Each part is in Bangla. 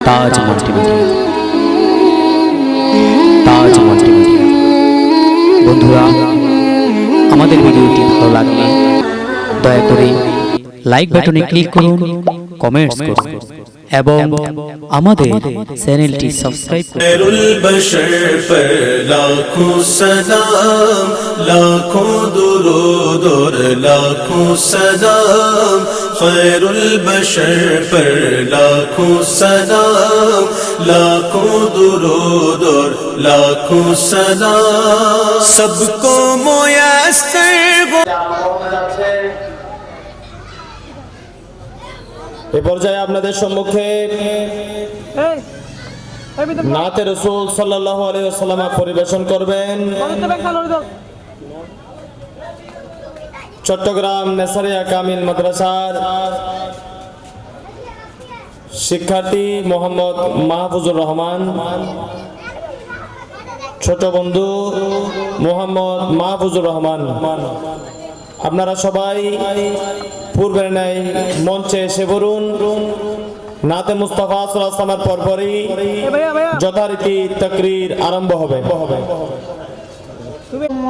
তাজ মাল্টিমিডিয়া, তাজ মাল্টিমিডিয়া। বন্ধুরা, আমাদের ভিডিওটি ভালো লাগলে দয়া করে লাইক বাটনে ক্লিক করুন, কমেন্টস করুন এবং আমাদের চ্যানেলটি সাবস্ক্রাইব করুন। খৈরুল বশর পর লাখোं সালাম, লাখোं দুরূদ और लाखों सलाम। खैरुल बशर पर लाखों सलाम, लाखों दुरूद और लाखों सलाम। सबको मुयस्सर এ পর্যায়ে আপনাদের সম্মুখে নাতে রাসূল সাল্লাল্লাহু আলাইহি ওয়াসাল্লাম পরিবেশন করবেন চট্টগ্রাম নেসারিয়া কামিল মাদ্রাসার শিক্ষার্থী মোহাম্মদ মাহফুজুর রহমান, ছোট বন্ধু মোহাম্মদ মাহফুজুর রহমান। আপনারা সবাই পূর্বের ন্যায় মঞ্চে এসে বলুন। নাতে মুস্তাফা সাল্লাল্লাহু আলাইহি ওয়াসাল্লামের পরপরই যথারীতি তাকরীর আরম্ভ হবে।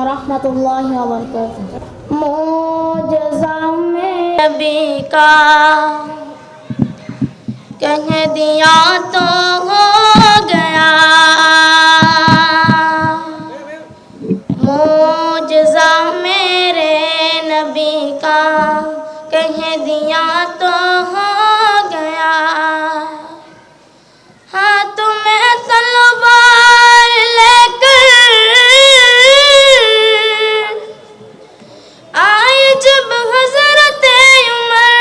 रहमतुल्लाहि व बरकातुहू। मोजज़ा में नबी का कह दिया तो हो गया, मोजज़ा मेरे नबी का कह दिया तो हो गया। हाथ में तलवार लेकर आए जब हज़रत उमर,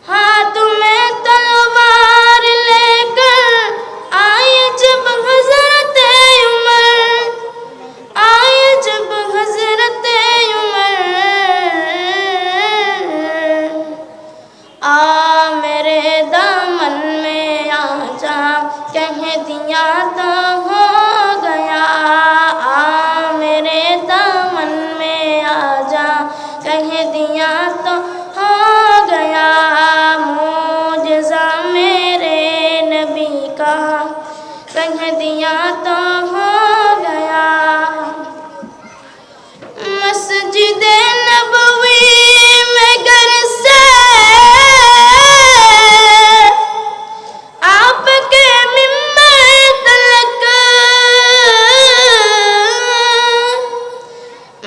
हाथ में तलवार लेकर आए जब हज़रत उमर, आए जब हज़रत उमर। आ मेरे दामन में आ जा, कह दिया तो हो गया। आ मेरे दामन में आ जा, कह दिया तो हो गया। मोजज़ा मेरे नबी का कह दिया तो हो गया। मस्जिद नबवी में घर से आपके मिंबर तलक,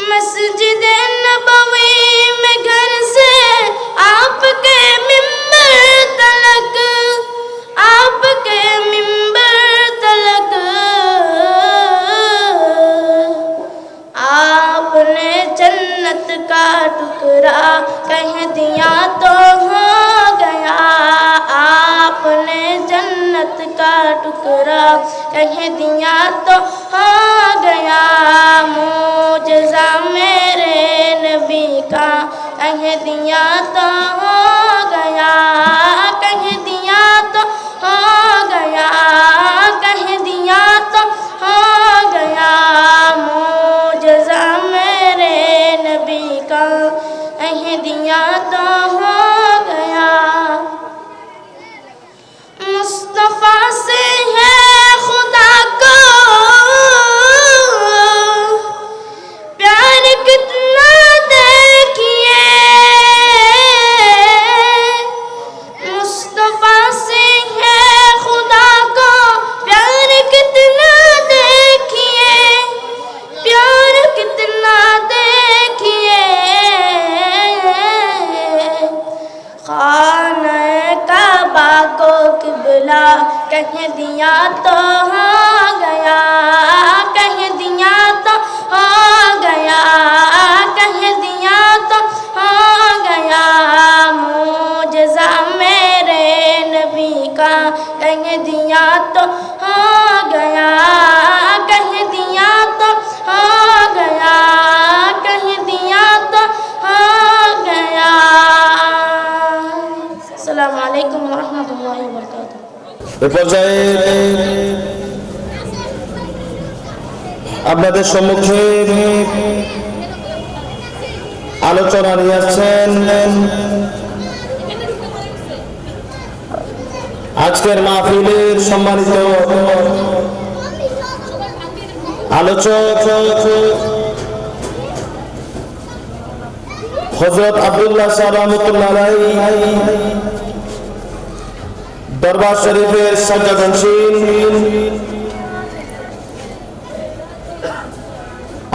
मस्जिद नबवी में घर से आपके मिंबर तलक, आपके मिंबर तलक। आपने जन्नत का टुकड़ा कह दिया तो हो गया। आपने जन्नत का टुकड़ा कह दिया तो हो गया। मोजज़ा मेरे नबी का कह दिया तो हो गया, कह दिया तो हो गया, कह दिया तो हो गया। मोजज़ा मेरे नबी का कह दिया तो हो गया। मुस्तफ़ा से है खुदा को प्यार कितना देखिए, मुस्तफ़ा से है खुदा को प्यार कितना देखिए, प्यार कितना देखिए। खाने काबा को किबला कह दिया तो हो गया, कह दिया तो हो गया, कह दिया तो हो गया। मोजज़ा मेरे नबी का कह दिया तो हो गया, कह दिया तो हो गया, कह दिया तो हो गया। अस्सलामु अलैकुम व रहमतुल्लाहि व बरकातुहू। এ পর্যায়ে আপনাদের সম্মুখে আলোচনা নিয়ে আসছেন আজকের মাহফিলের সম্মানিত আলোচক হযরত আব্দুল্লাহ সাহেব রহমাতুল্লাহ আলাইহি দরবার শরীফের সাজ্জাদানশীন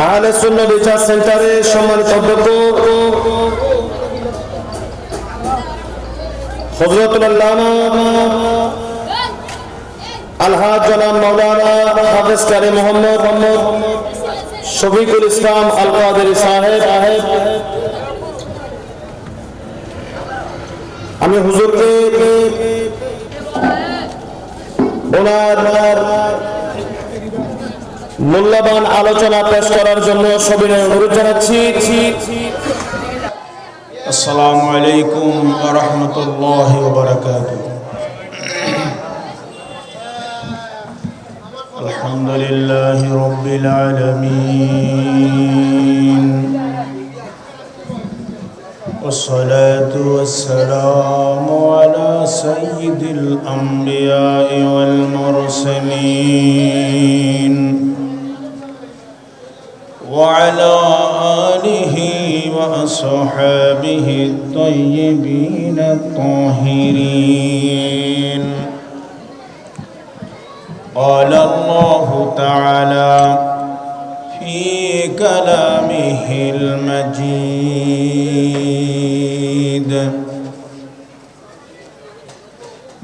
আহলে সুন্নাহ রিসার্চ সেন্টারের সম্মানিত অধ্যক্ষ হযরতুল আল্লামা আলহাজ জনাব মাওলানা হাফেজ কারি মোহাম্মদ শফিকুল ইসলাম আল কাদেরী সাহেব, আমি হুজুরকে ওনার মূল্যবান আলোচনা পেশ করার জন্য সবিনয় অনুরোধ জানাচ্ছি। আসসালামু আলাইকুম ওয়া রাহমাতুল্লাহি ওয়া বারাকাতুহু। আলহামদুলিল্লাহি রাব্বিল আলামিন والصلاة والسلام على سيد الأنبياء والمرسلين وعلى آله وأصحابه الطيبين الطاهرين. قال الله تعالى في كلامه المجيد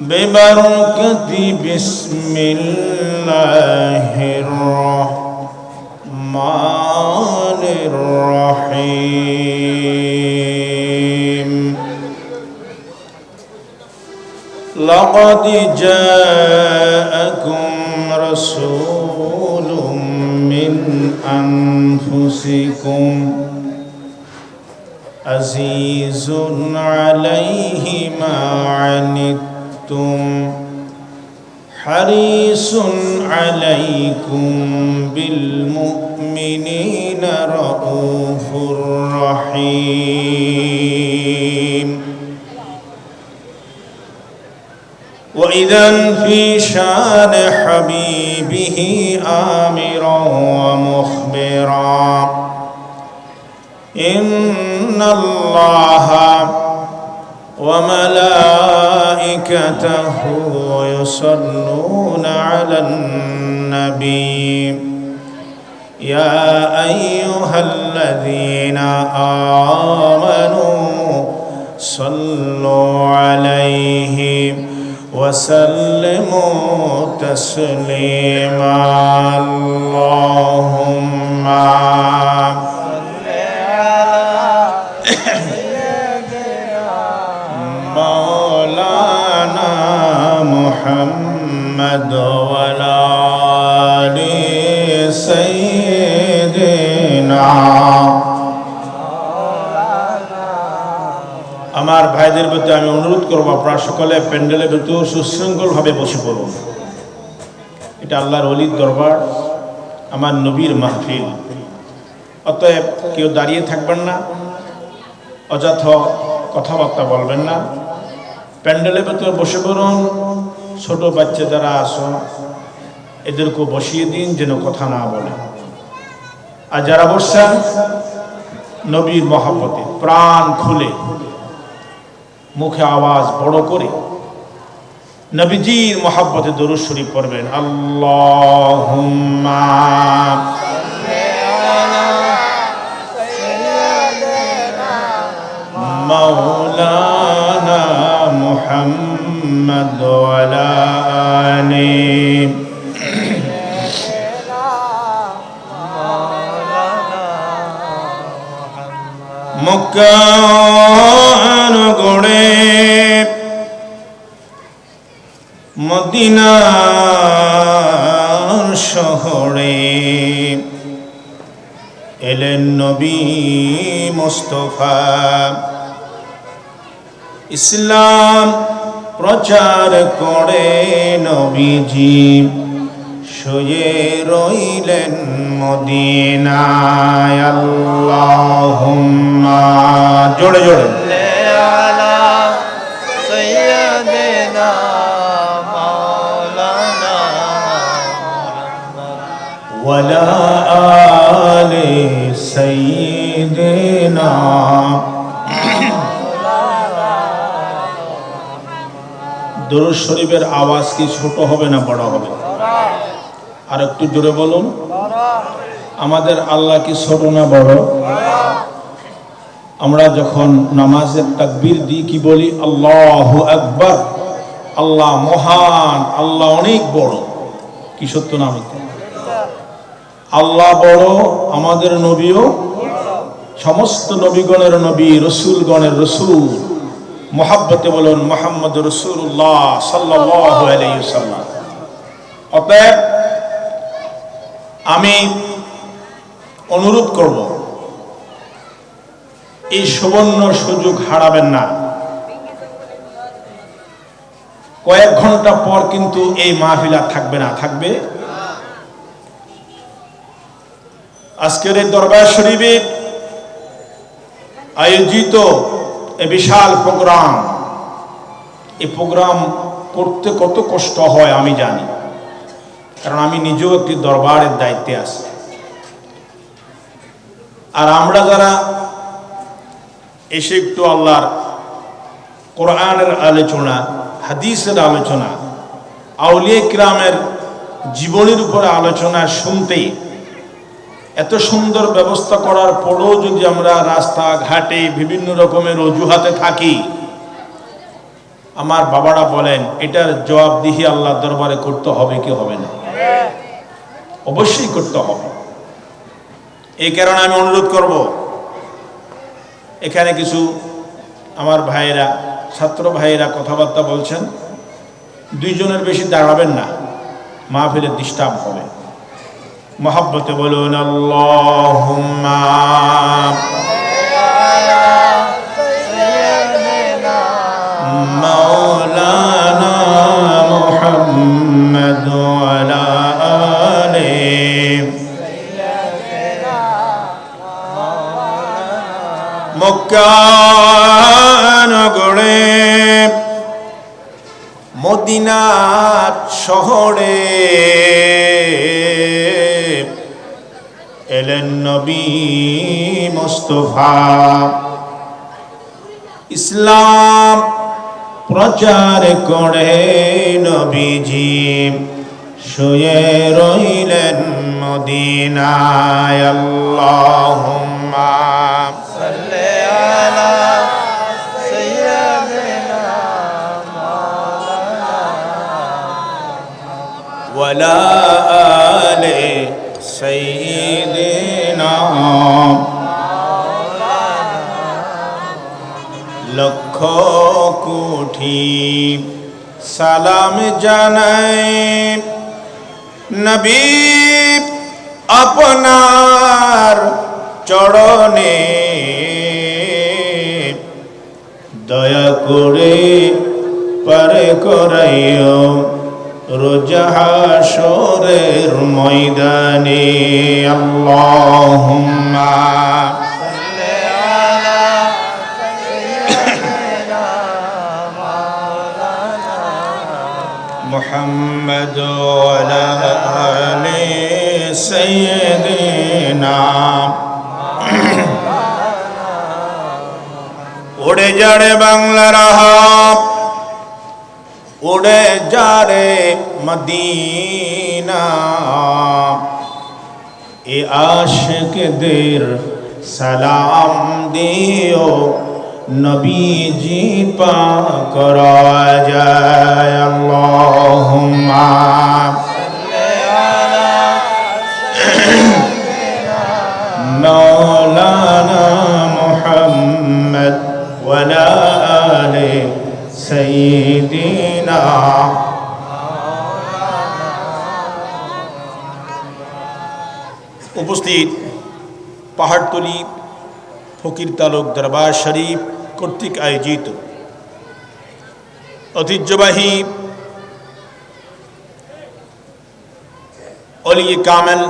ببركة بسم الله الرحمن الرحيم. لقد جاءكم رسول من أنفسكم عزيز عليه ما عنتم حريص عليكم بالمؤمنين رؤوف رحيم. وإذا في شان حبيبه آمرا ومخبرا إن الله وملائكته يصلون على النبي يا أيها الذين آمنوا صلوا عليه وسلموا تسليما. اللهم مولانا محمد وعلى آل سيدنا. আমার ভাইদের প্রতি আমি অনুরোধ করবো, আপনারা সকলে প্যান্ডেলের ভেতর সুশৃঙ্খলভাবে বসে পড়ুন। এটা আল্লাহর ওলির দরবার, আমার নবীর মাহফিল। অতএব কেউ দাঁড়িয়ে থাকবেন না, অযথ কথাবার্তা বলবেন না। প্যান্ডেলের ভেতর বসে পড়ুন। ছোট বাচ্চা যারা আসো এদেরকেও বসিয়ে দিন, যেন কথা না বলে। আর যারা বসছেন নবীর মহব্বতে প্রাণ খুলে মুখে আওয়াজ বড় করে নবীজির মহব্বতে দরুদ শরীফ পড়বেন। আল্লাহুম্মা মাওলানা মুহাম্মদ ওয়ালা আলি মক্কা নগরে মদিনার শহরে এলেন নবী মুস্তাফা। ইসলাম প্রচার করে নবীজি শুয়ে রইলেন মদিনায়। আল্লাহুম্মা জোরে জোরে وعلى آل سيدنا দরুদ শরীফের আওয়াজ কি ছোট হবে না বড় হবে? আর একটু জোরে বলুন। আমাদের আল্লাহ কি ছোট না বড়? আমরা যখন নামাজের তাকবীর দিই কি বলি? আল্লাহু আকবার। আল্লাহ মহান, আল্লাহ অনেক বড়। কি সত্য না মিথ্যা? আল্লাহ বড়, আমাদের নবীও, সমস্ত নবীগণের নবী, রসুলগণের রসুল। মোহাব্বতে বলুন মুহাম্মদ রাসূলুল্লাহ সাল্লাল্লাহু আলাইহি ওয়াসাল্লাম। অতএব আমি অনুরোধ করব, এই সুবর্ণ সুযোগ হারাবেন না। কয়েক ঘন্টা পর কিন্তু এই মাহফিল আর থাকবে না, থাকবে আজকের এই দরবার শরীফে আয়োজিত এই বিশাল প্রোগ্রাম। এই প্রোগ্রাম করতে কত কষ্ট হয় আমি জানি, কারণ আমি নিজেও একটি দরবারের দায়িত্বে আছি। আর আমরা যারা এসে একটু আল্লাহর কোরআনের আলোচনা, হাদিসের আলোচনা, আউলিয়া কিরামের জীবনের উপরে আলোচনা শুনতে, এত সুন্দর ব্যবস্থা করার পরেও যদি আমরা রাস্তাঘাটে বিভিন্ন রকমের অজুহাতে থাকি, আমার বাবারা বলেন এটার জবাবদিহি আল্লাহর দরবারে করতে হবে কি হবে না? অবশ্যই করতে হবে। এই কারণে আমি অনুরোধ করব, এখানে কিছু আমার ভাইয়েরা, ছাত্র ভাইয়েরা কথাবার্তা বলছেন, দুইজনের বেশি দাঁড়াবেন না, মাহফিলের ডিস্টার্ব হবে। মোহাব্বতে বলুন আল্লাহুম্মা মাওলানা মুহাম্মদ ওয়ালা আলি মক্কা নগরে মদিনা শহরে এলেন নবী মুস্তাফা। ইসলাম প্রচার করে নবীজি শুয়ে রইলেন মদিনায়। আল্লাহুম্মা সাল্লি আলা সাইয়্যিদিনা মাওলানা ওয়ালা আলি সাইয়্যিদিনা। লক্ষ কোটি সালাম জানাই নবী আপনার চরণে, দয়া করে পার করাইও রোজ হাশরের ময়দানে। আল্লাহুম্মা সাল্লি আলা সাইয়্যিদিনা মাওলানা মুহাম্মদ ওয়ালা আলি সাইয়্যিদিনা। উড়ে যারে বাংলার হাওয়া, উড়ে যারে মদিনা, এ আশিকদের সালাম দিও নবীজি পাক রাজায়। আল্লাহুম্মা সাল্লি আলা সাইয়্যিদিনা মাওলানা মুহাম্মদ ওয়ালা আলি সাইয়্যিদিনা। উপস্থিত পাহাড়তলি ফকির তালুক দরবার শরীফ কর্তৃক আয়োজিত ঐতিহ্যবাহী ওলিয়ে কামেল,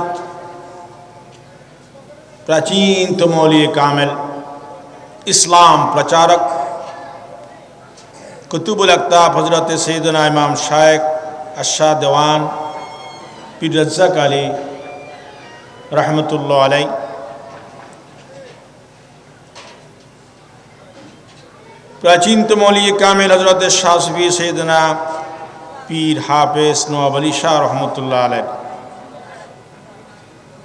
প্রাচীনতম ওলিয়ে কামেল, ইসলাম প্রচারক কুতুবুল আকতাব হজরত সৈয়দনা ইমাম শায়েখ আশা দেওয়ান পীর রাজ্জাক আলী রহমতুল্লাহ আলাই। প্রাচীনতম ওলিয়ে কামিল হযরত শাহ সুফি সৈয়দনা পীর হাফেজ নওয়াব আলী শাহ রহমতুল্লাহ আলাই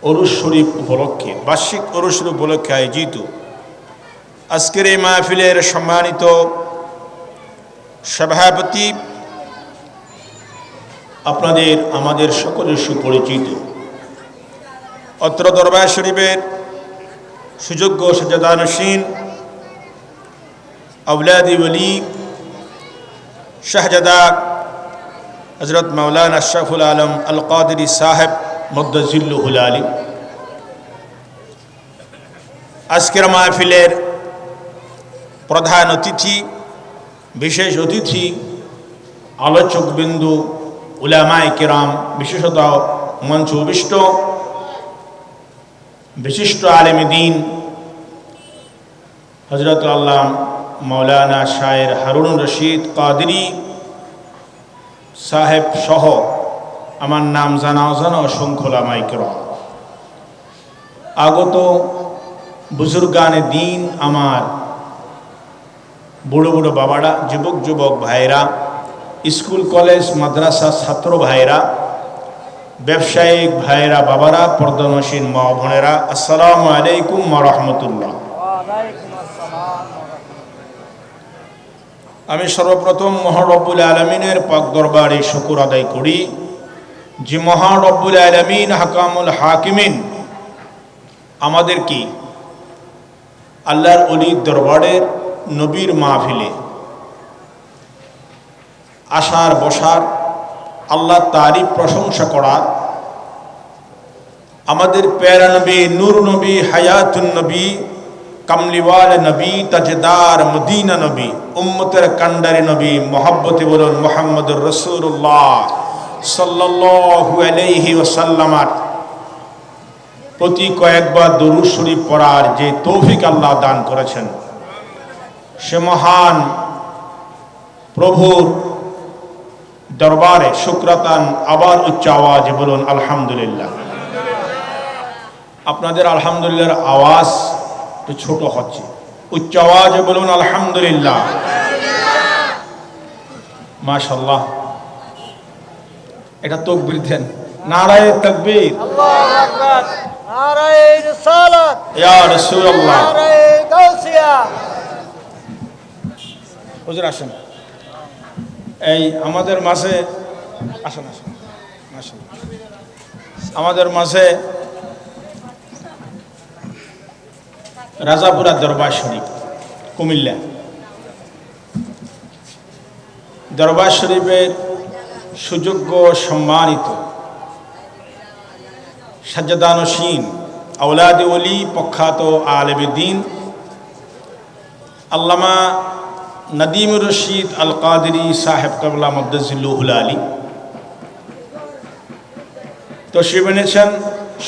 উরুস শরীফ উপলক্ষে, বার্ষিক উরুস শরীফ উপলক্ষে আয়োজিত আজকের এই মাহফিলের সম্মানিত সভাপতি, আপনাদের আমাদের সকলের সুপরিচিত অত্র দরবার শরীফের সুযোগ্য সাজ্জাদানশীন আওলাদি ওলি শাহজাদা হযরত মাওলানা আশরাফুল আলম আল কাদেরী সাহেব মুদ্দাজিল্লুহুল আলী, আজকের মাহফিলের প্রধান অতিথি, বিশেষ অতিথি, আলোচক বিন্দু, উলামায়ে কিরাম, বিশেষত মঞ্চ উপবিষ্ট বিশিষ্ট আলেমে দ্বীন হযরত আল্লাহ মাওলানা শায়ের হারুনুর রশিদ কাদেরী সাহেব সহ আমার নাম জানা অজানা অসংখ্য উলামায়ে কিরাম, আগত বুজুর্গানে দ্বীন, আমার বুড়ো বুড়ো বাবারা, যুবক যুবক ভাইরা, স্কুল কলেজ মাদ্রাসা ছাত্র ভাইরা, ব্যবসায়িক ভাইরা, বাবারা, পর্দানশীন মা বোনেরা, আসসালামু আলাইকুম ওয়া রাহমাতুল্লাহ। আমি সর্বপ্রথম মহান রব্বুল আলামিনের পাক দরবারে শুকর আদায় করি যে মহান রব্বুল আলামিন হাকামুল হাকিমিন আমাদেরকে আল্লাহর ওলির দরবারের নবীর মাহফিলে আসার বসার, আল্লাহ তারিফ প্রশংসা করার, আমাদের প্যারা নবী, নূর নবী, হায়াতুন নবী, কামলিওয়ালা নবী, তাজদার মদিনা নবী, উম্মতের কান্ডারি নবী, মহব্বতে বলুন মুহাম্মদুর রাসূলুল্লাহ সাল্লাল্লাহু আলাইহি ওয়াসাল্লামের প্রতি কয়েকবার দরুদ শরীফ পড়ার যে তৌফিক আল্লাহ দান করেছেন, সে মহান প্রভুর দরবারে শুকরাতান আবার উচ্চ আওয়াজে বলুন আলহামদুলিল্লাহ। আপনাদের আলহামদুলিল্লাহর আওয়াজ একটু ছোট হচ্ছে, উচ্চ আওয়াজে বলুন আলহামদুলিল্লাহ। মাশাআল্লাহ, এটা তাকবীর দেন, নারায়ে তাকবীর, আল্লাহু আকবার, নারায়ে রিসালাত, ইয়া রাসূলুল্লাহ, নারায়ে গাউসিয়া। হুজুর আসেন, এই আমাদের মাঝে আসেন আসেন মাশাআল্লাহ, আমাদের মাঝে রাজাপুরা দরবার শরীফ কুমিল্লা, দরবার শরীফের সুযোগ্য সম্মানিত সাজ্জাদানশীন আওলাদে ওলি, প্রখ্যাত আলেমে দ্বীন আল্লামা নদীমুর রশিদ আল কাদেরী সাহেব কাবলা মুদ্দাজিল্লুহুল আলী তশরিফ এনেছেন,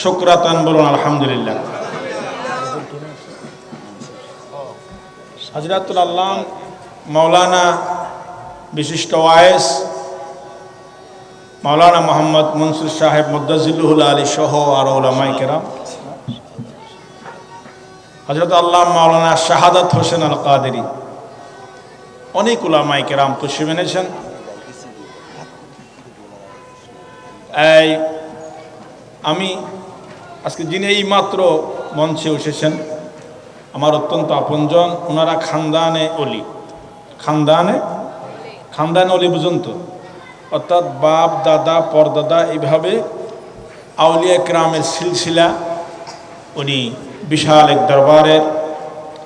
শুকরাতান বলুন আলহামদুলিল্লাহ। হযরতুল আল্লাহ মাওলানা বিশিষ্ট ওয়াইস মাওলানা মোহাম্মদ মনসুর সাহেব মুদ্দাজিল্লুহুল আলী সহ আর উলামায়ে কেরাম, হযরত আল্লাহ মাওলানা শাহাদাত হোসেন আল কাদেরী, অনেক উলামায়ে কেরাম তশরিফ এনেছেন। আমি আজকে যিনি এই মাত্র মঞ্চে এসেছেন আমার অত্যন্ত আপনজন, ওনারা খানদানে অলি, খানদানে অলি বুঝুন তো, অর্থাৎ বাপ দাদা পরদাদা এইভাবে আউলিয়া কেরামের সিলসিলা, উনি বিশাল এক দরবারের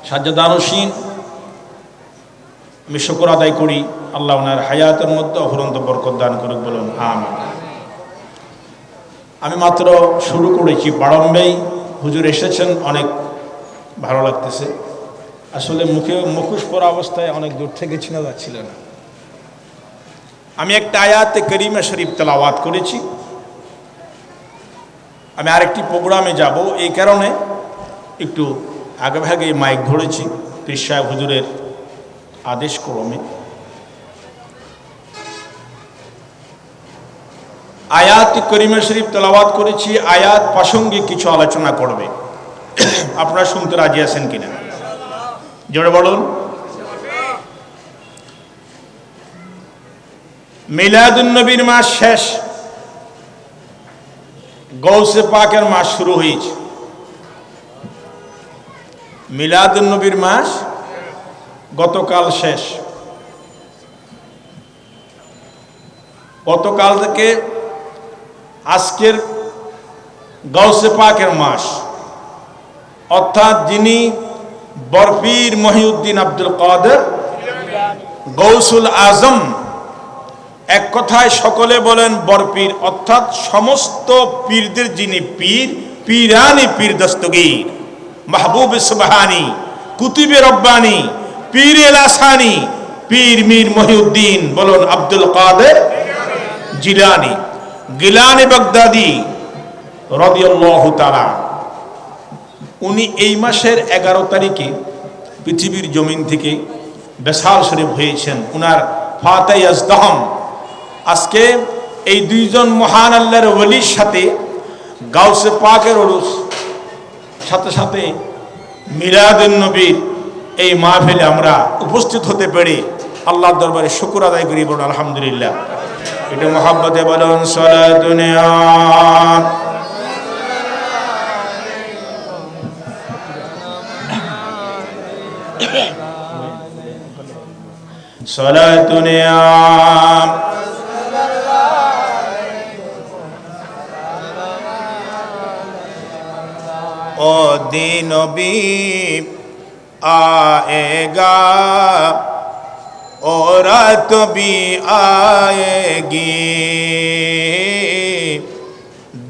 সাজ্জাদানশীন। আমি শুকর আদায় করি আল্লাহ ওনার হায়াতের মধ্যে অফুরন্ত বরকত দান করুক, বলুন আমিন। আমি মাত্র শুরু করেছি, বাড়ম্বেই হুজুর এসেছেন, অনেক ভালো লাগতেছে। আসলে মুখোশ পরা অবস্থায় অনেক দূর থেকে চেনা যাচ্ছিল না। আমি একটা আয়াতে করিমা শরীফ তেলাওয়াত করেছি। আমি আরেকটি প্রোগ্রামে যাব, এই কারণে একটু আগে ভাগে মাইক ধরেছি পীর সাহেব হুজুরের আদেশ ক্রমে। আয়াত করিমা শরীফ তেলাওয়াত করেছি, আয়াত প্রাসঙ্গিক কিছু আলোচনা করবে। আপনারা শুনতে রাজি আছেন কিনা জোরে বলুন। মিলাদুন নবীর মাস শেষ, গৌসে পাকের মাস শুরু হয়েছে। মিলাদুন নবীর মাস গতকাল শেষ। গতকাল থেকে আজকের গৌসে পাকের মাস, অর্থাৎ যিনি বরপীর মহিউদ্দিন আব্দুল কাদের গৌসুল আজম, এক কথায় সকলে বলেন বরপীর, অর্থাৎ সমস্ত পীরদের যিনি পীর, পীরানি পীর দস্তগীর, মাহবুব সুবহানি, কুতুবে রব্বানি, পীর এলাসানি, পীর মীর মহিউদ্দিন বলুন আব্দুল কাদের জিলানি গিলানি বাগদাদি রাদিয়াল্লাহু তাআলা। উনি এই মাসের 11 তারিখে পৃথিবীর জমিন থেকে বেসাল শরীফ হয়েছেন। উনার ফাতাই আজদহম। আজকে এই দুইজন মহান আল্লাহর ওলির সাথে গাউসে পাকের উরুস, সাথে সাথে মিলাদুন নবীর এই মাহফিলে আমরা উপস্থিত হতে পেরে আল্লাহর দরবারে শুকর আদায় করি, বলুন আলহামদুলিল্লাহ। একটু মহব্বতে বলুন সালাতুন সালাতুন ओ दिन भी आएगा और रात भी आएगी,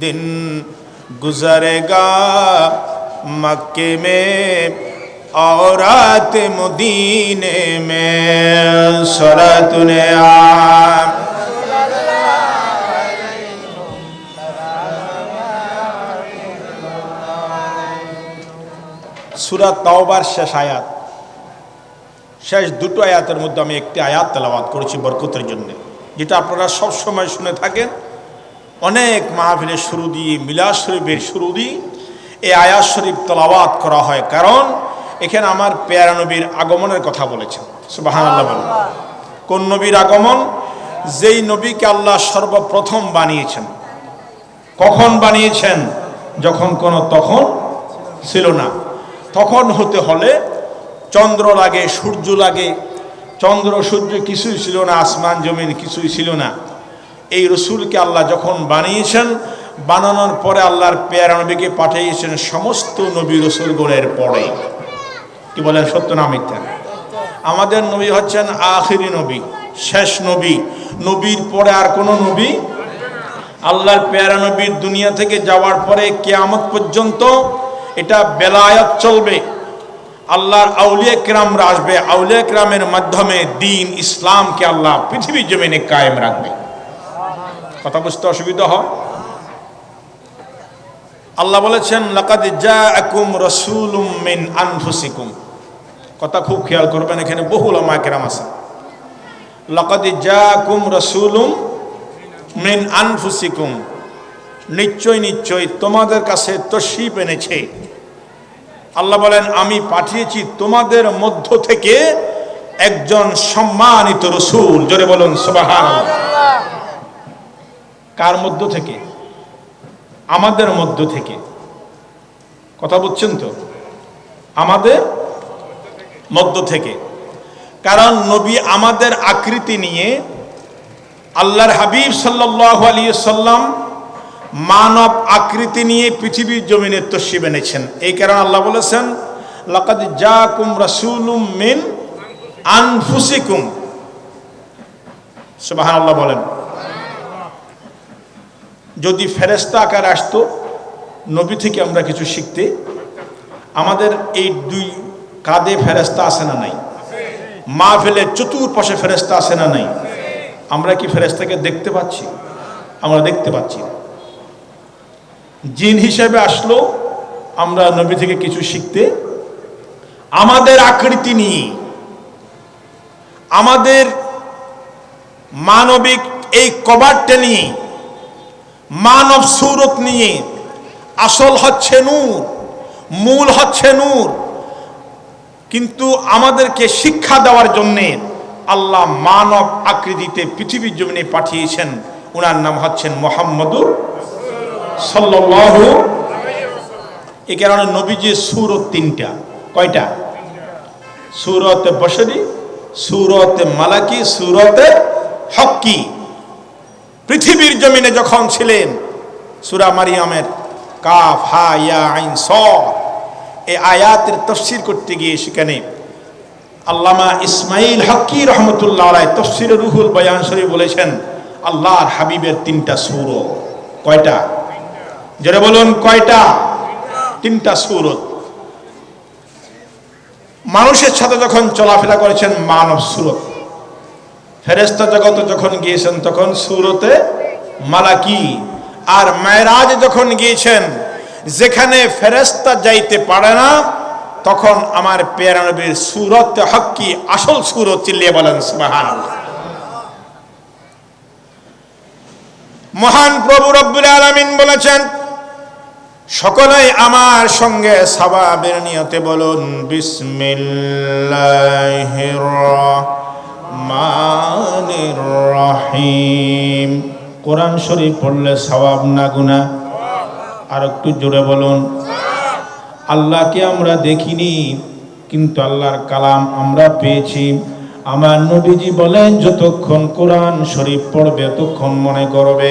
दिन गुजरेगा मक्के में और रात मदीने में। सलातुन সূরা তাওবার শেষ আয়াত, শেষ দুটো আয়াতের মধ্যে আমি একটি আয়াত তেলাওয়াত করেছি বরকতের জন্য, যেটা আপনারা সব সময় শুনে থাকেন। অনেক মাহফিলের শুরু দিয়ে, মিলাদ শরীফের শুরু দিয়ে এই আয়াত শরীফ তেলাওয়াত করা হয়, কারণ এখানে আমার প্যারা নবীর আগমনের কথা বলেছেন। সুবহানাল্লাহ বলুন। কোন নবীর আগমন? যেই নবীকে আল্লাহ সর্বপ্রথম বানিয়েছেন। কখন বানিয়েছেন? যখন কোনো তখন ছিল না। তখন হতে হলে চন্দ্র লাগে, সূর্য লাগে। চন্দ্র সূর্য কিছুই ছিল না, আসমান জমিন কিছুই ছিল না। এই রসুলকে আল্লাহ যখন বানিয়েছেন, বানানোর পরে আল্লাহর প্যারা নবীকে পাঠিয়েছেন সমস্ত নবী রসুলগণের পরে। কি বলেন, সত্য না মিথ্যা? আমাদের নবী হচ্ছেন আখিরি নবী, শেষ নবী। নবীর পরে আর কোনো নবী, আল্লাহর প্যারা নবীর দুনিয়া থেকে যাওয়ার পরে কিয়ামত পর্যন্ত এটা বেলায়াত চলবে। আল্লাহর আউলিয়া কিরামরা আসবে, আউলিয়া কিরামের মাধ্যমে দ্বীন ইসলামকে আল্লাহ পৃথিবীর জমিনে কায়েম রাখবে। কথা বুঝতে অসুবিধা হয়? আল্লাহ বলেছেন লাকাদ জাআকুম রাসূলুম মিন আনফুসিকুম। কথা খুব খেয়াল করবেন, এখানে বহু উলামা কিরাম আছে। লাকাদ জাআকুম রাসূলুম মিন আনফুসিকুম, নিশ্চয় নিশ্চয় তোমাদের কাছে তশরীফ এনেছে। আল্লাহ বলেন আমি পাঠিয়েছি তোমাদের মধ্য থেকে একজন সম্মানিত রসূল। জোরে বলুন সুবহানাল্লাহ। কার মধ্য থেকে? আমাদের মধ্য থেকে। কথা বুঝছেন তো? আমাদের মধ্য থেকে। কারণ নবী আমাদের আকৃতি নিয়ে, আল্লাহর হাবিব সাল্লাল্লাহু আলাইহি সাল্লাম মানব আকৃতি নিয়ে পৃথিবীর জমিনে তশরীফ এনেছেন। এই কারণে আল্লাহ বলেছেন লাকাদ জাআকুম রাসূলুম মিন আনফুসিকুম। সুবহানাল্লাহ বলেন। যদি ফেরেশতা আকারে আসতো, নবী থেকে আমরা কিছু শিখতে, আমাদের এই দুই কাঁধে ফেরেশতা আছে না নাই? মাহফিলের চতুর্পাশে ফেরেশতা আছে না নাই? আমরা কি ফেরেশতাকে দেখতে পাচ্ছি? আমরা দেখতে পাচ্ছি না। জিন হিসেবে আসলো, আমরা নবী থেকে কিছু শিখতে, আমাদের আকৃতি নিয়ে, আমাদের মানবিক এই কভারটা নিয়ে মানব সুরত নিয়ে। আসল হচ্ছে নূর, মূল হচ্ছে নূর, কিন্তু আমাদেরকে শিক্ষা দেওয়ার জন্যে আল্লাহ মানব আকৃতিতে পৃথিবীর জমিনে পাঠিয়েছেন। ওনার নাম হচ্ছেন মুহাম্মদুর সাল্লাল্লাহু। এই কারণে নবীজির সূরত তিনটা। কয়টা? সূরতে বশরি, সূরতে মালাকি, সূরতে হক্কি। পৃথিবীর জমিনে যখন ছিলেন, সূরা মারিয়ামের কাফ হা ইয়া আইন স, এই আয়াতের তাফসীর করতে গিয়ে সেখানে আল্লামা ইসমাইল হক্কি রহমতুল্লাহ আলাইহি তাফসীরে রুহুল বয়ান শরীফ বলেছেন, আল্লাহর হাবিবের তিনটা সূরত। কয়টা? যারা বলুন কয়টা? তিনটা সূরত। মানুষের সাথে যখন চলাফেরা করেছেন মানব সূরত, ফেরেশতা জগতে যখন গিয়েছেন তখন সূরতে মালাকি, আর মেরাজে যখন গিয়েছেন যেখানে ফেরেশতা যাইতে পারে না তখন আমার প্যারা নবীর সূরতে হক্কি আসল সূরত। চিল্লিয়ে বলেন সুবহানাল্লাহ। মহান প্রভু রব্বুল আলামিন বলেছেন, সকলেই আমার সঙ্গে সাওয়াবের নিয়তে বলুন বিসমিল্লাহির রহমানির রহিম। কোরআন শরীফ পড়লে সওয়াব না গুনাহ? আর একটু জোরে বলুন। আল্লাহকে আমরা দেখিনি, কিন্তু আল্লাহর কালাম আমরা পেয়েছি। আমার নবীজি বলেন, যতক্ষণ কোরআন শরীফ পড়বে ততক্ষণ মনে করবে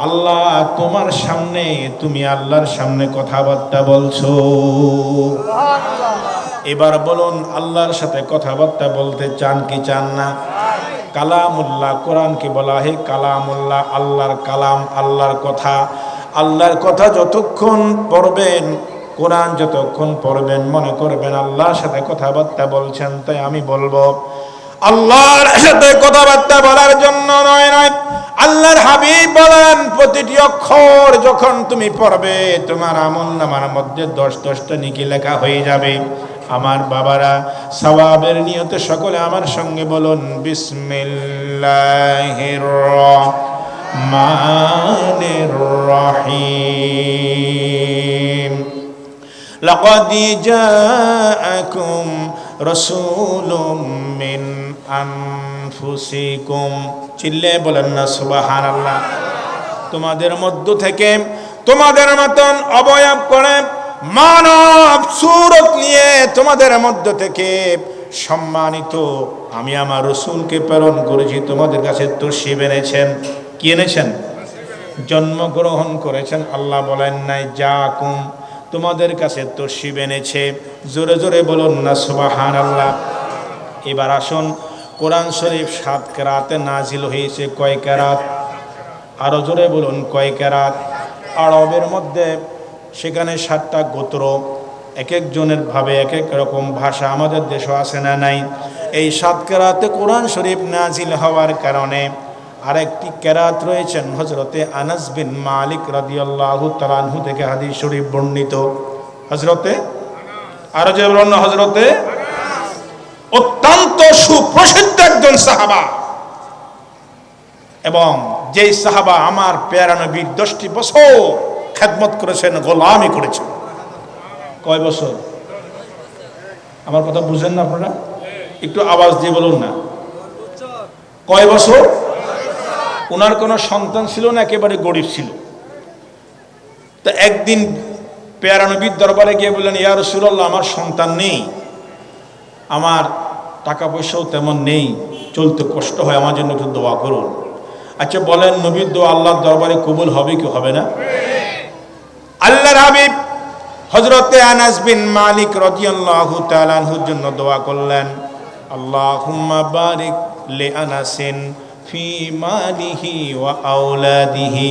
আল্লাহ তোমার সামনে, তুমি আল্লাহর সামনে কথাবার্তা বলছো। এবার বলুন, আল্লাহর সাথে কথাবার্তা বলতে চান কি চান না? কালামুল্লাহ, কোরআনকে বলা হয় কালামুল্লাহ, আল্লাহর কালাম, আল্লাহর কথা। আল্লাহর কথা যতক্ষণ পড়বেন, কোরআন যতক্ষণ পড়বেন, মনে করবেন আল্লাহর সাথে কথাবার্তা বলছেন। তাই আমি বলবো, আল্লাহর সাথে কথাবার্তা বলার জন্য নয়, আল্লাহর হাবিব বলেন প্রতিটি অক্ষর যখন তুমি পড়বে তোমার আমলনামার মধ্যে 10-10টা নেকি লেখা হয়ে যাবে। আমার বাবারা, সওয়াবের নিয়তে সকলে আমার সঙ্গে বলুন বিসমিল্লাহির রহমানির রহিম। লাকাদ জাআকুম রাসূলুম মিন আনফুসিকুম। চিল্লে বলেন না সুবহানাল্লাহ। তোমাদের মধ্য থেকে তোমাদের মতন অবয়ব করে মানব সুরত নিয়ে তোমাদের মধ্য থেকে সম্মানিত আমি আমার রাসূলকে প্রেরণ করেছি। তোমাদের কাছে তশরিফ এনেছেন। কি এনেছেন? জন্মগ্রহণ করেছেন। আল্লাহ বলেন নাই জাকুম, তোমাদের কাছে তশরিফ এনেছে। জোরে জোরে বলুন না সুবহানাল্লাহ। এবার আসুন, কোরআন শরীফ 7 কেরাতে নাজিল হয়েছে। কয় কেরাত? আরো জোরে বলুন কয় কেরাত? আরবের মধ্যে সেখানে 7টা গোত্র, এক একজনের ভাবে এক এক রকম ভাষা। আমাদের দেশও আছে না নাই? এই 7 কেরাতে কোরআন শরীফ নাজিল হওয়ার কারণে আরেকটি কেরাত রয়েছেন হযরতে আনাস বিন মালিক রাদিয়াল্লাহু তাআলা আনহু থেকে হাদিস শরীফ বর্ণিত। হযরতে আরো যে বলুন হযরতে, অত্যন্ত সুপ্রসিদ্ধ একজন সাহাবা, এবং যেই সাহাবা আমার প্যারা নবীর 10টি বছর খেদমত করেছেন, গোলামি করেছেন। কয় বছর? আমার কথা বুঝেন না আপনারা? একটু আওয়াজ দিয়ে বলুন না। কয় বছর? ওনার কোনো সন্তান ছিল না, একেবারে গরিব ছিল। তো একদিন প্যারা নবীর দরবারে গিয়ে বললেন, ইয়া রাসূলুল্লাহ, আমার সন্তান নেই, আমার টাকা পয়সাও তেমন নেই, চলতে কষ্ট হয়, আমার জন্য একটু দোয়া করুন। আচ্ছা বলেন, নবীর দোয়া আল্লাহর দরবারে কবুল হবে কি হবে না? আল্লাহর হাবিব হযরতে আনাস বিন মালিক রাদিয়াল্লাহু তাআলা আনহুর জন্য দোয়া করলেন, আল্লাহুম্মা বারিক লি আনাসিন ফি মালিহি ওয়া আওলাদিহি।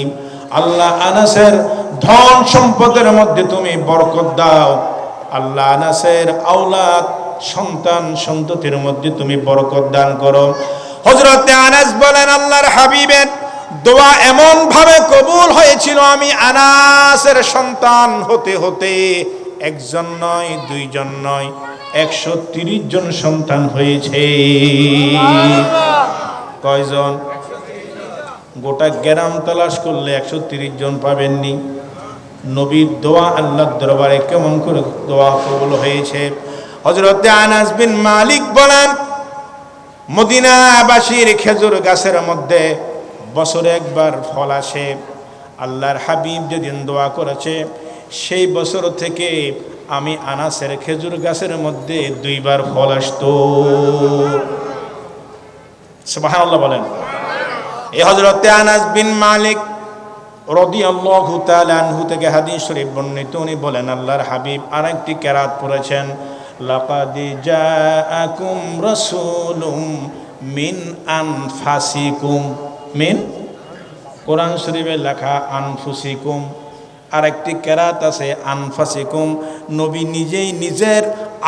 আল্লাহ আনাসের ধন সম্পদের মধ্যে তুমি বরকত দাও। আল্লাহ আনাসের আওলাদ, সন্তান সন্ততির মধ্যে তুমি বরকত দান করো। হযরতে আনাস বলেন, আল্লাহর হাবিবের দোয়া এমন ভাবে কবুল হয়েছিল, আমি আনাসের সন্তান হতে হতে একজন নয়, দুইজন নয়, 130 জন সন্তান হয়েছে। কয়জন? গোটা গ্রাম তালাশ করলে 130 জন পাবেননি। নবীর দোয়া আল্লাহর দরবারে কেমন করে দোয়া কবুল হয়েছে। হযরত আনাস বিন মালিক বলেন, মদিনাবাসীর খেজুর গাছের মধ্যে বছরে একবার ফল আসে। আল্লাহর হাবিব যেদিন দোয়া করেছে সেই বছর থেকে আমি আনাসের খেজুর গাছের মধ্যে 2 বার ফল আসতো। সুবহানাল্লাহ বলেন। এই হযরত আনাস বিন মালিক রাদিয়াল্লাহু তাআলা আনহু থেকে হাদিস শরীফ বর্ণিত, উনি বলেন আল্লাহর হাবিব আরেকটি কেরাত পড়েছেন, লাকাদ জাআকুম রাসূলুম মিন আনফাসিকুম। মিন কোরআন শরীফে লেখা আনফুসিকুম, আরেকটি কেরাত আছে আনফাসিকুম। নবী নিজেই নিজের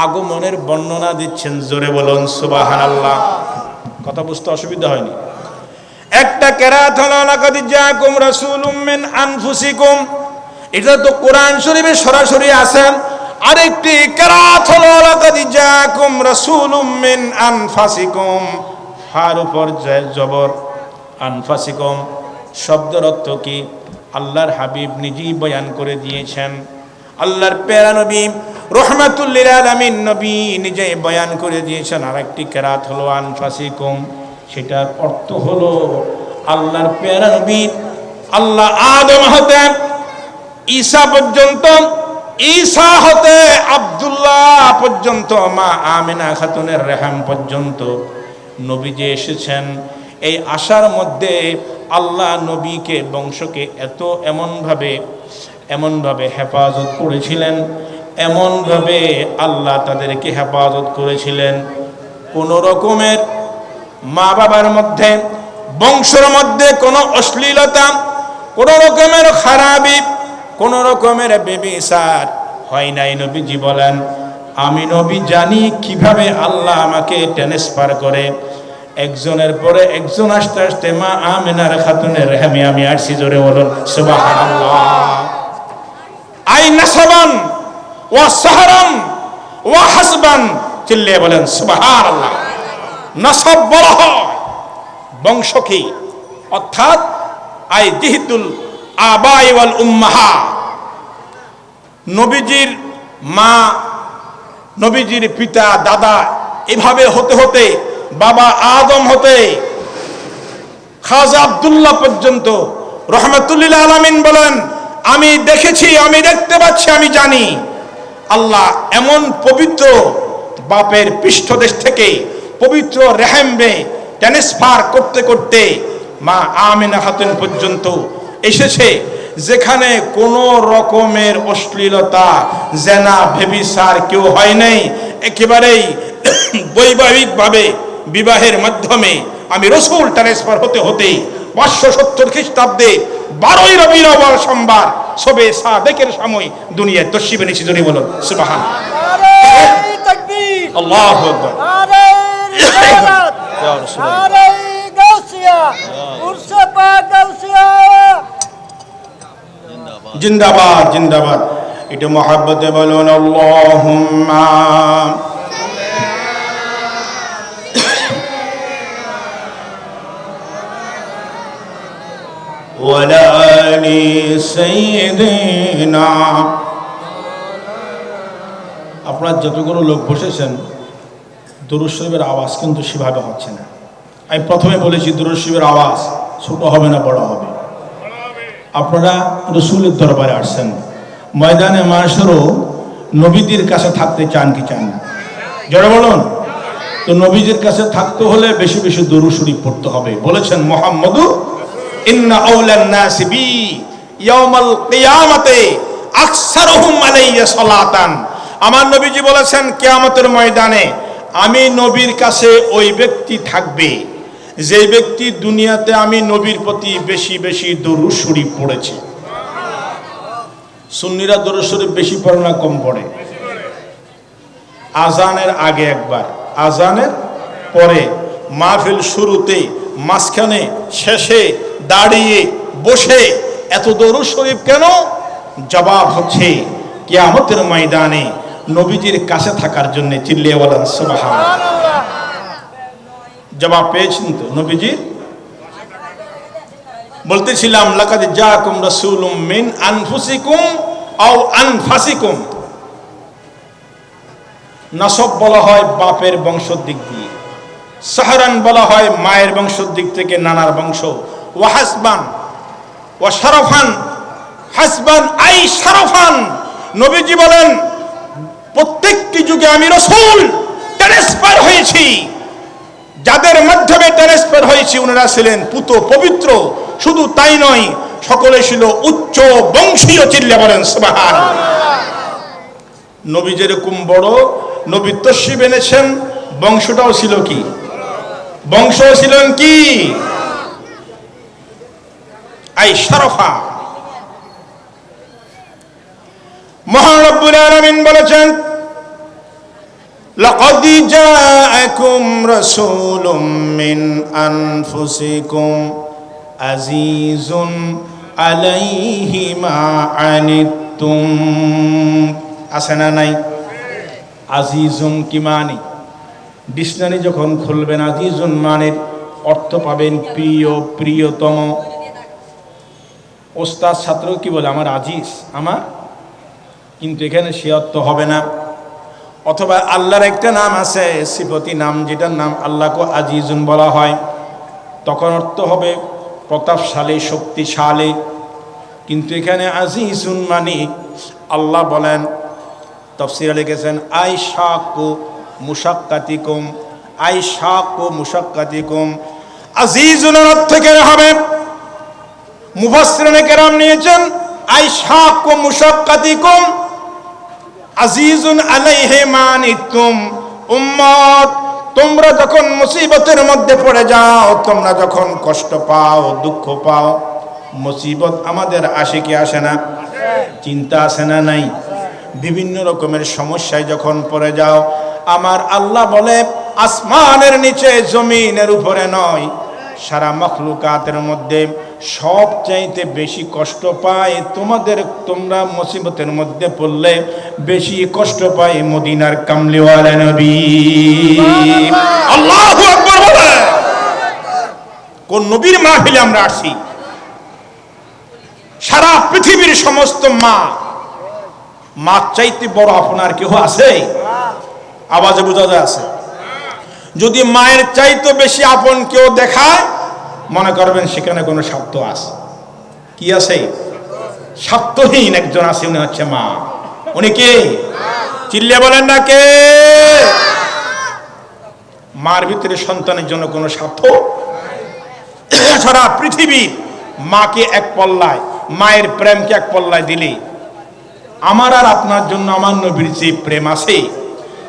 আগমনের বর্ণনা দিচ্ছেন। জোরে বলুন সুবহানাল্লাহ। কথা বুঝতে অসুবিধা হয়নি? একটা কেরাত হলো লাকাদ জাআকুম রাসূলুম মিন আনফুসিকুম, এটা তো কোরআন শরীফে সরাসরি আছে। আরেকটি কেরাত হলো লাকাদ জাআকুম রাসূলুম মিন আনফাসিকুম, ফার উপর জবর আনফাসিকুম। শব্দের অর্থ কি আল্লাহর হাবিব নিজেই বয়ান করে দিয়েছেন। আল্লাহর প্যারা নবী রাহমাতুল লিল আলামিন নবী নিজেই বয়ান করে দিয়েছেন। আরেকটি কেরাত হলো আনফাসিকুম, সেটার অর্থ হলো আল্লাহর প্যারা নবী আল্লাহ আদম হতে ঈসা পর্যন্ত, ঈসা হতে আব্দুল্লাহ পর্যন্ত, মা আমিনা খাতুনের রেহাম পর্যন্ত নবী যে এসেছেন, এই আশার মধ্যে আল্লাহ নবীকে বংশকে এমনভাবে হেফাজত করেছিলেন, এমনভাবে আল্লাহ তাদেরকে হেফাজত করেছিলেন। কোনো রকমের মা বাবার মধ্যে, বংশের মধ্যে কোনো অশ্লীলতা, কোনো রকমের খারাপি, কোনো রকমের বেবিচার হয় নাই। নবীজি বলেন আমি নবী জানি কিভাবে আল্লাহ আমাকে ট্রান্সফার করে। একজনের পরে একজন আস্তে আস্তে মা আমিনার খাতুনের রেহামে আমি আসছি। জোরে বলুন সুবহানাল্লাহ। আই নাসাবান ওয়া সাহরান ওয়া হাসবান, চিল্লিয়ে বলেন সুবহানাল্লাহ। নাসাব বলা হয় বংশকে, অর্থাৎ আই জিহতুল আবাই ওয়াল উম্মাহা, নবীজির মা, নবীজির পিতা, দাদা, এভাবে হতে হতে বাবা আদম হতে খাজা আব্দুল্লাহ পর্যন্ত রাহমাতুল লিল আলামিন বলেন আমি দেখেছি, আমি দেখতে পাচ্ছি, আমি জানি আল্লাহ এমন পবিত্র বাপের পৃষ্ঠদেশ থেকে পবিত্র রেহেমে ট্রান্সফার করতে করতে মা আমিনা খাতুন পর্যন্ত এসেছে, যেখানে কোনো রকমের অশ্লীলতা, জেনা, ব্যভিচার কেউ হয় নাই। একেবারেই বৈবাহিকভাবে বিবাহের মাধ্যমে আমি রাসূল ট্রান্সফার হতে হতে 570 খ্রিস্টাব্দে 12ই রবিউল আউয়াল সোমবার শবে সাদেকের সময় দুনিয়ায় তশরিফ এনেছি। জোরে বলুন সুবহানাল্লাহ। নারে তাকবীর, আল্লাহু আকবার। নারে রিসালাত, নারে গাউসিয়া, উরসে পাক গাউসিয়া জিন্দাবাদ জিন্দাবাদ। এটা মহব্বতে বলুন আল্লাহুম্মা। ওয়ালা আলি সাইয়্যিদিনা। আপনারা যতগুলো লোক বসেছেন, দুরূদ শরীফের আওয়াজ কিন্তু সেভাবে হচ্ছে না। আমি প্রথমে বলেছি দুরূদ শরীফের আওয়াজ ছোট হবে না বড় হবে। আপনারা রাসূলের দরবারে আসছেন, ময়দানে মাশরও নবীদের কাছে থাকতে চান কি চান না? যারা বলুন তো নবীদের কাছে থাকতে হলে বেশি বেশি দুরূদ শরীফ পড়তে হবে। বলেছেন মুহাম্মাদু ইন্না আউলান নাসি বি ইয়াউমাল কিয়ামাতি আকসারুহুম আলাইয়া সালাতান। আমার নবীজি বলেছেন কিয়ামতের ময়দানে আমি নবীর কাছে ওই ব্যক্তি থাকবে যে ব্যক্তি দুনিয়াতে আমি নবীর প্রতি বেশি বেশি দরুদ শরীফ পড়েছি। সুন্নিরা দরুদ শরীফ বেশি পড়ে না কম পড়ে? আজানের আগে একবার, আজানের পরে, মাহফিল শুরুতে, মাঝখানে, শেষে, দাঁড়িয়ে, বসে এত দরুদ শরীফ কেন? জবাব হচ্ছে কিয়ামতের ময়দানে নবীজির কাছে থাকার জন্য। চিল্লিয়ে বলেন সুবহানাল্লাহ। জবাব পেয়েছেন তো নবীজির? বলতেছিলাম লাকাদ জাআকুম রাসূলুম মিন আনফুসিকুম আও আনফাসিকুম। নাসব বলা হয় বাপের বংশের দিক দিয়ে, সাহরান বলা হয় মায়ের বংশের দিক থেকে, নানার বংশ। ওয়া হাসবান ওয়া শারাফান, হাসবান আই শারাফান। নবীজি বলেন প্রত্যেকটি যুগে আমি রাসূল ট্রান্সফার হয়েছি, যাদের মাধ্যমে ট্রান্সফার হয়েছি ওনারা ছিলেন পুত পবিত্র। শুধু তাই নয়, সকলে ছিল উচ্চ বংশীয়। চিল্লা বলেন সুবহানাল্লাহ। নবী যেরকম বড়, নবী তশরিফ এনেছেন, বংশটাও ছিল কি? বংশ ছিলেন কি? আই শারাফা। মহান রব্বুল আলামিন বলেছেন লাকাদ জাআকুম রাসূলুম মিন আনফুসিকুম আজিজুন আলাইহি মা আনিতুম। আছে না নাই? আজিজুন কি মানে? ডিকশনারি যখন খুলবেন আজিজুন মানের অর্থ পাবেন প্রিয়, প্রিয়তম। ওস্তাদ ছাত্র কি বলে? আমার আজিজ, আমার। কিন্তু এখানে সে অর্থ হবে না। অথবা আল্লাহর একটা নাম আছে, সিফতি নাম, যেটার নাম আল্লাহকে আজিজুন বলা হয়, তখন অর্থ হবে প্রতাপশালী, শক্তিশালী। কিন্তু এখানে আজিজুন মানে আল্লাহ বলেন, তাফসীরে লিখেছেন আইশাকু মুশাক্কাতিকুম, আইশাকু মুশাক্কাতিকুম। আজিজুনের অর্থ কেন হবে? মুফাসসিরিনে কেরাম নিয়েছেন আইশাকু মুশাক্কাতিকুম আজিজুন আলাইহি মা আনিতুম। উম্মত, তোমরা যখন মুসিবতের মধ্যে পড়ে যাও, তোমরা যখন কষ্ট পাও, দুঃখ পাও, মুসিবত আমাদের আসে কি আসে না? চিন্তা আসে না নাই? বিভিন্ন রকমের সমস্যায় যখন পড়ে যাও, আমার আল্লাহ বলে আসমানের নিচে, জমিনের উপরে নয়, সারা মখলুকাতের মধ্যে সবচাইতে বেশি কষ্ট পায় তোমাদের, তোমরা মুসিবতের মধ্যে পড়লে বেশি কষ্ট পায় মদিনার কামলিওয়ালা নবী। আল্লাহু আকবার বলে। কোন নবীর মাহফিলে আমরা আসি? সারা পৃথিবীর সমস্ত মা, মা চাইতে বড় আপনার কেউ আছে? আওয়াজে বোঝা যায় আছে। যদি মায়ের চাইতে বেশি আপন কেউ দেখায়, মনে করবেন সেখানে কোনো স্বার্থ আছে। কি আছে? স্বার্থহীন একজন আছে, উনি হচ্ছে মা। উনি কে? চিল্লে বলেন না কে? মার ভিতরে সন্তানের জন্য কোনো স্বার্থ। সারা পৃথিবী মাকে এক পল্লায়, মায়ের প্রেমকে এক পল্লায় দিলে, আমার আর আপনার জন্য আমার নবীর যে প্রেম আছে,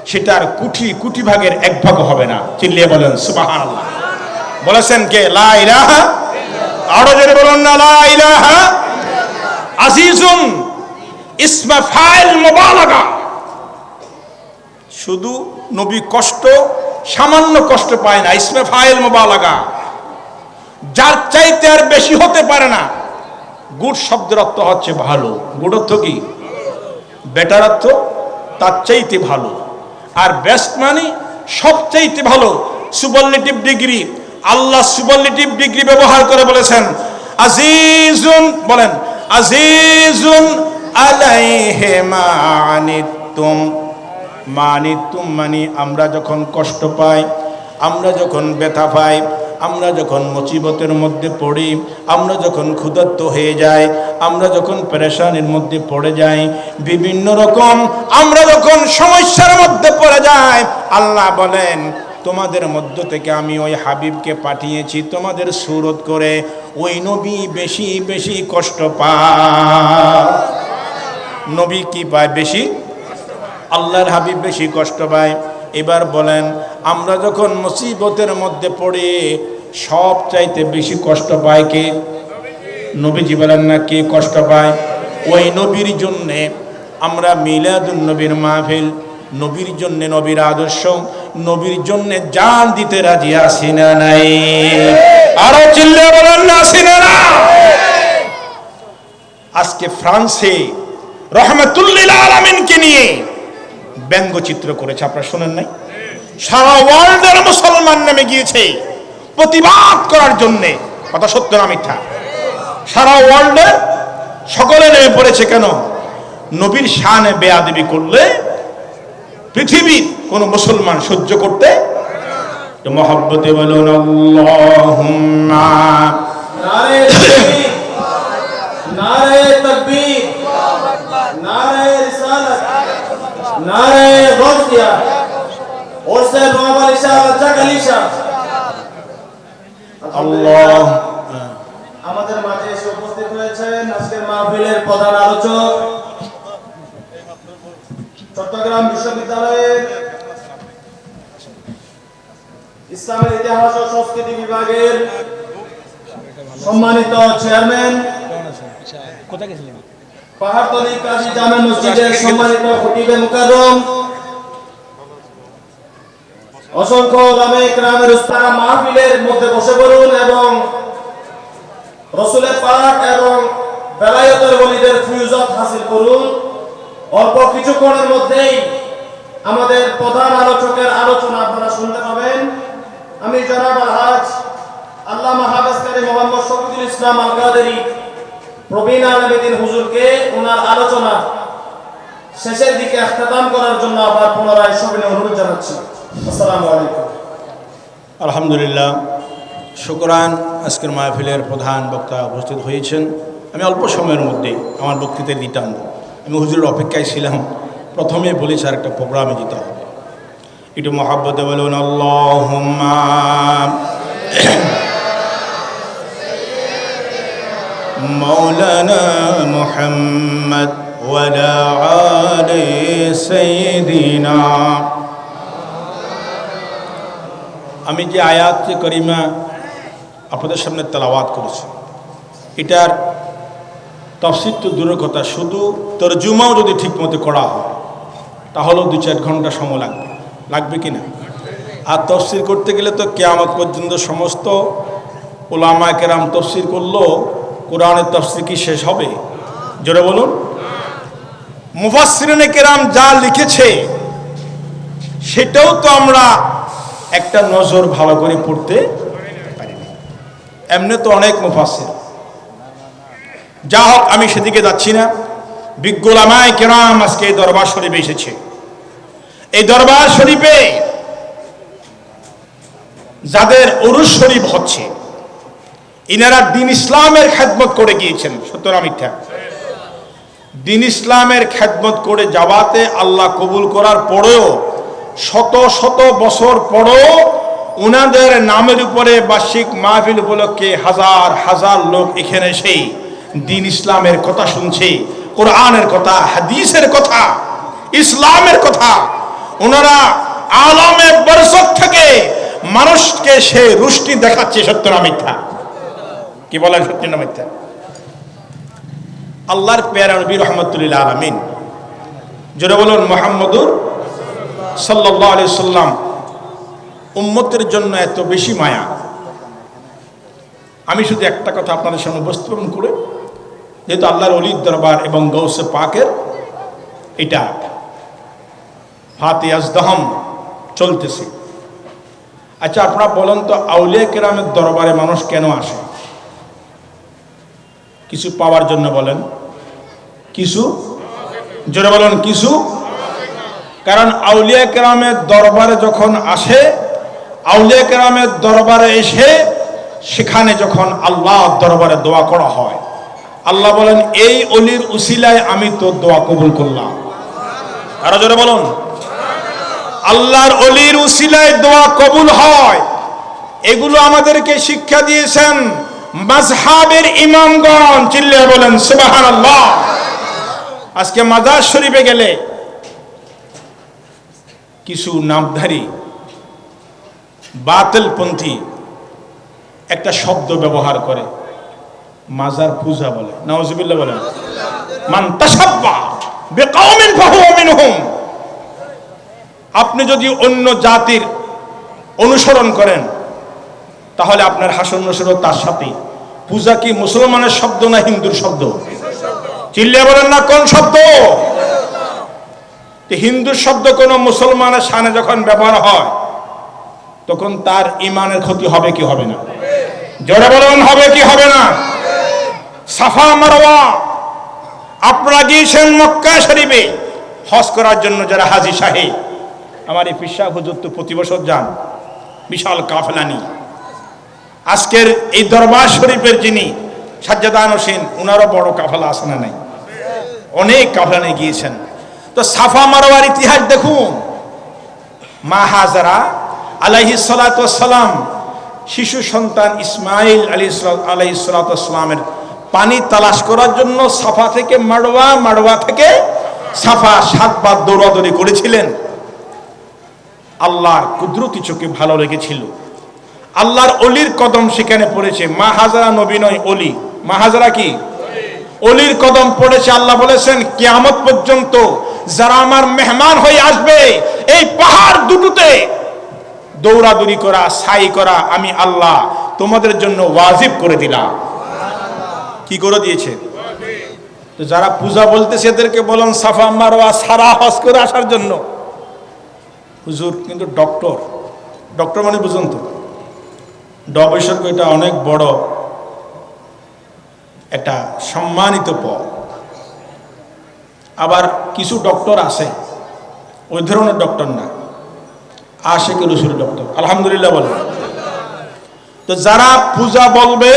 সেটার কোটি কোটি ভাগের এক ভাগ হবে না। চিল্লিয়ে বলেন সুবহানাল্লাহ। বলেছেন কে? লা ইলাহা। আরো জোরে বলুন না, লা ইলাহা। আজিজুন ইসমে ফাইল মুবালাগা। শুধু নবী কষ্ট, সামান্য কষ্ট পায় না, ইসমে ফাইল মুবালাগা, যার চাইতে আর বেশি হতে পারে না। গুড শব্দের অর্থ হচ্ছে ভালো। গুড অর্থ কি? বেটার অর্থ তার চাইতে ভালো। আর বেস্ট মানে সবচাইতে ভালো। সুপারলেটিভ ডিগ্রি, আল্লাহ সুপারলেটিভ ডিগ্রি ব্যবহার করে বলেছেন আজিজুন, বলেন আজিজুন আলাইহি মা আনিতুম। মা আনিতুম মানে আমরা যখন কষ্ট পাই, আমরা যখন ব্যথা পাই, আমরা যখন মুসিবতের মধ্যে পড়ি, আমরা যখন ক্ষুধার্ত হয়ে যাই, আমরা যখন পেরেশানির মধ্যে পড়ে যাই, বিভিন্ন রকম আমরা যখন সমস্যার মধ্যে পড়ে যাই, আল্লাহ বলেন তোমাদের মধ্য থেকে আমি ওই হাবিবকে পাঠিয়েছি তোমাদের সুরত করে। ওই নবী বেশি বেশি কষ্ট পায়। নবী কি পায়? বেশি। আল্লাহর হাবিব বেশি কষ্ট পায়। এবার বলেন, আমরা যখন মুসিবতের মধ্যে পড়ে সব চাইতে বেশি কষ্ট পায় কে? নবীজি বলেন না কে কষ্ট পায়? ওই নবীর জন্যে আমরা মিলাদুন নবীর মাহফিল, নবীর জন্যে, নবীর আদর্শ, নবীর জন্যে জান দিতে রাজি আছি না নাই? আরো চিল্লে বলেন না, আছি না না? আজকে ফ্রান্সে রহমাতুল্লিল আলামিনকে নিয়ে ব্যঙ্গচিত্র করেছে, আপনারা শোনেন নাই? সারা ওয়ার্ল্ডের মুসলমান নেমে গিয়েছে প্রতিবাদ করার জন্য। কথা সত্য না মিথ্যা? সারা ওয়ার্ল্ডে সকলে নেমে পড়েছে। কেন? নবীর শানে বেয়াদবি করলে পৃথিবীর কোন মুসলমান সহ্য করতে মহব্বতে বলুন আল্লাহুম্মা নারে তাকবীর, নারে তাকবীর, নারে রিসালাত, নারে গাউসিয়া, ওরসে বাবালিশা জাগালিশা। আল্লাহ। আমাদের মাঝে এসে উপস্থিত হয়েছেন আজকের মাহফিলের প্রধান আলোচক, চট্টগ্রাম বিশ্ববিদ্যালয়ের ইসলামের ইতিহাস ও সংস্কৃতি বিভাগের সম্মানিত চেয়ারম্যান, পাহাড়তলী কাজী জামে মসজিদের সম্মানিত খতিবে মুকাররম, অসংখ্য ওলামায়ে কেরামের উস্তাদ, মাহফিলের মধ্যে বসে পড়ুন এবং রাসূলের পাক এবং বেলায়েতের ওলিদের ফয়জত হাসিল করুন। অল্প কিছুক্ষণের মধ্যেই আমাদের প্রধান আলোচকের আলোচনা আপনারা শুনতে পাবেন। আমি জনাব আলহাজ আল্লামা হাফেজ কারি মোহাম্মদ শফিকুল ইসলাম আল কাদেরী প্রবীণ আলমীদ্দিন হুজুরকে ওনার আলোচনা শেষের দিকে ইখতিতাম করার জন্য আবার পুনরায় সবিনয় অনুরোধ জানাচ্ছি। আসসালামু আলাইকুম। আলহামদুলিল্লাহ, শুকরান। আজকের মাহফিলের প্রধান বক্তা উপস্থিত হয়েছেন। আমি অল্প সময়ের মধ্যে আমার বক্তৃতার দিতে আনবো। আমি হুজুরের অপেক্ষায় ছিলাম। প্রথমে বলেছি আর একটা প্রোগ্রামে যেতে হবে। একটু মহাব্বতে বলুন আল্লাহুম্মা মাওলানা মুহাম্মদ ওয়া আলা আলি সাইয়্যিদিনা। আমি যে আয়াত করিমা আপনাদের সামনে তেলাওয়াত করেছি, এটার তাফসীর তো দূরের কথা, শুধু তরজুমাও যদি ঠিকমতো করা হয় তাহলেও 2-4 ঘন্টা সময় লাগবে কি না? আর তাফসীর করতে গেলে তো কিয়ামত পর্যন্ত সমস্ত উলামায়ে কেরাম তাফসীর করলো, কোরআনের তাফসীর কি শেষ হবে? জোরে বলুন। মুফাসসিরিনে কেরাম যা লিখেছে সেটাও তো আমরা একটা নজর ভালো করে পড়তে পারি না। এমনি তো অনেক মুফাসসির। যা হোক, আমি সেদিকে যাচ্ছি না। বিজ্ঞ উলামায়ে কেরাম আজকে এই দরবার শরীফে এসেছে। এই দরবার শরীফে যাদের উরুস শরীফ হচ্ছে, ইনারা দ্বীন ইসলামের খেদমত করে গিয়েছেন। সত্য না মিথ্যা? দ্বীন ইসলামের খেদমত করে যাওয়াতে আল্লাহ কবুল করার পরেও শত শত বছর পরেও ওনাদের নামের উপরে বার্ষিক মাহফিল উপলক্ষে হাজার হাজার লোক এখানে সেই দ্বীন ইসলামের কথা শুনছে, কোরআনের কথা, হাদিসের কথা, ইসলামের কথা। ওনারা আলমে বরজখ থেকে মানুষকে সে রুশনি দেখাচ্ছে। সত্য না মিথ্যা? কি বলেন, সত্য না মিথ্যা? আল্লাহর প্যারা নবী রাহমাতুল লিল আলামিন, জোরে বলুন মুহাম্মদুর সাল্লাল্লাহু আলাইহি সাল্লাম, উম্মতের জন্য এত বেশি মায়া। আমি শুধু একটা কথা আপনাদের সামনে উপস্থাপন করে, যেহেতু আল্লাহর ওলির দরবার এবং গৌসে পাকের এটা ফাতিহা আজদহম চলতেছে। আচ্ছা, আপনারা বলেন তো, আউলিয়া কেরামের দরবারে মানুষ কেন আসে? কিছু পাওয়ার জন্য বলেন? কিছু জোরে বলেন, কিছু। কারণ আউলিয়া কেরামের দরবারে যখন আসে, আউলিয়া কেরামের দরবারে এসে সেখানে যখন আল্লাহর দরবারে দোয়া করা হয়, আল্লাহ বলেন, এই অলির উসিলায় আমি তোর দোয়া কবুল করলাম। আরো জোরে বলুন। আল্লাহর অলির উসিলায় দোয়া কবুল হয়। এগুলো আমাদেরকে শিক্ষা দিয়েছেন মাযহাবের ইমামগণ। চিল্লিয়ে বলেন সুবহানাল্লাহ। আজকে মাজার শরীফে গেলে কিছু নামধারী বাতিলপন্থী একটা শব্দ ব্যবহার করে, মাজার পূজা বলে। নাউজুবিল্লাহ বলেন। মান তাশাব্বা বিকাওমিন ফাহুয়া মিনহুম। আপনি যদি অন্য জাতির অনুসরণ করেন তাহলে আপনার হাসন নসরত তার সাথে। পূজা কি মুসলমানের শব্দ না হিন্দুর শব্দ? চিল্লিয়ে বলেন না কোন শব্দ? হিন্দুর শব্দ কোন মুসলমানের শানে যখন ব্যবহার হয় তখন তার ইমানের ক্ষতি হবে কি হবে না? জোরে বলুন, হবে কি হবে না? সাফা মারওয়া। আপনারা গিয়েছেন মক্কা শরীফে হজ করার জন্য, যারা হাজী সাহেব, আমার এই পিসা হুজুর তো প্রতি বছর যান বিশাল কাফেলা নিয়ে। আজকের এই দরবার শরীফের যিনি সাজ্জাদান হোসেন, ওনারও বড় কাফেলা আছে না নাই? অনেক কাফেলা নিয়ে গিয়েছেন। তো সাফা মারওয়ার ইতিহাস দেখুন। মা হাজারা আলাইহিস সালাতু ওয়াস সালাম শিশু সন্তান ইসমাইল আলাইহিস সালাতু ওয়াস সালামের পানি তালাশ করার জন্য সাফা থেকে মারওয়া, মারওয়া থেকে সাফা 7 বার দৌড়াদৌড়ি করেছিলেন। আল্লাহর কুদরতি চোখে ভালো লেগেছিল। আল্লাহর অলির কদম সেখানে পড়েছে। মা হাজারা নবী নয়, অলি। মা হাজারা কি? অলির কদম পড়েছে। আল্লাহ বলেছেন কিয়ামত পর্যন্ত যারা আমার মেহমান হয়ে আসবে, এই পাহাড় দুটোতে দৌড়াদৌড়ি করা, সাই করা আমি আল্লাহ তোমাদের জন্য ওয়াজিব করে দিলাম। কি করে দিয়েছে? তো যারা পূজা বলতেছে এদেরকে বলেন সাফা মারওয়া সারা হজ করে আসার জন্য। হুজুর কিন্তু ডক্টর, ডক্টর মানে বুঝুন তো, ডবেশ্বর এটা অনেক বড় একটা সম্মানিত পদ। আবার কিছু ডক্টর আছে ওই ধরনের ডক্টর না, আশিকে রসুল ডক্টর। আলহামদুলিল্লাহ বলে। তো যারা পূজা বলবে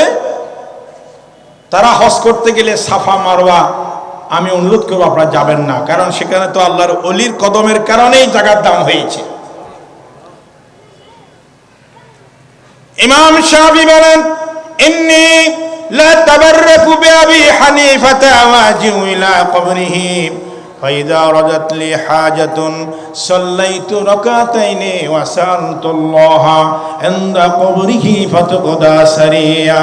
তারা হজ করতে গেলে সাফা মারওয়া আমি অনুরোধ করবো আপনারা যাবেন না, কারণ সেখানে তো আল্লাহর অলির কদমের কারণেই জায়গার দাম হয়েছে। ইমাম শাফি বলেন ইন্নী লা তাবাররাকু বিআবি হানিফাতা ওয়াজিউ ইলা কবরিহি ফাইদা রাজাত লি হাজাতুন সাল্লাইতু রাকাতাইনি ওয়া সালতুল্লাহা ইনদা কবরিহি ফাতকদা সারিয়া।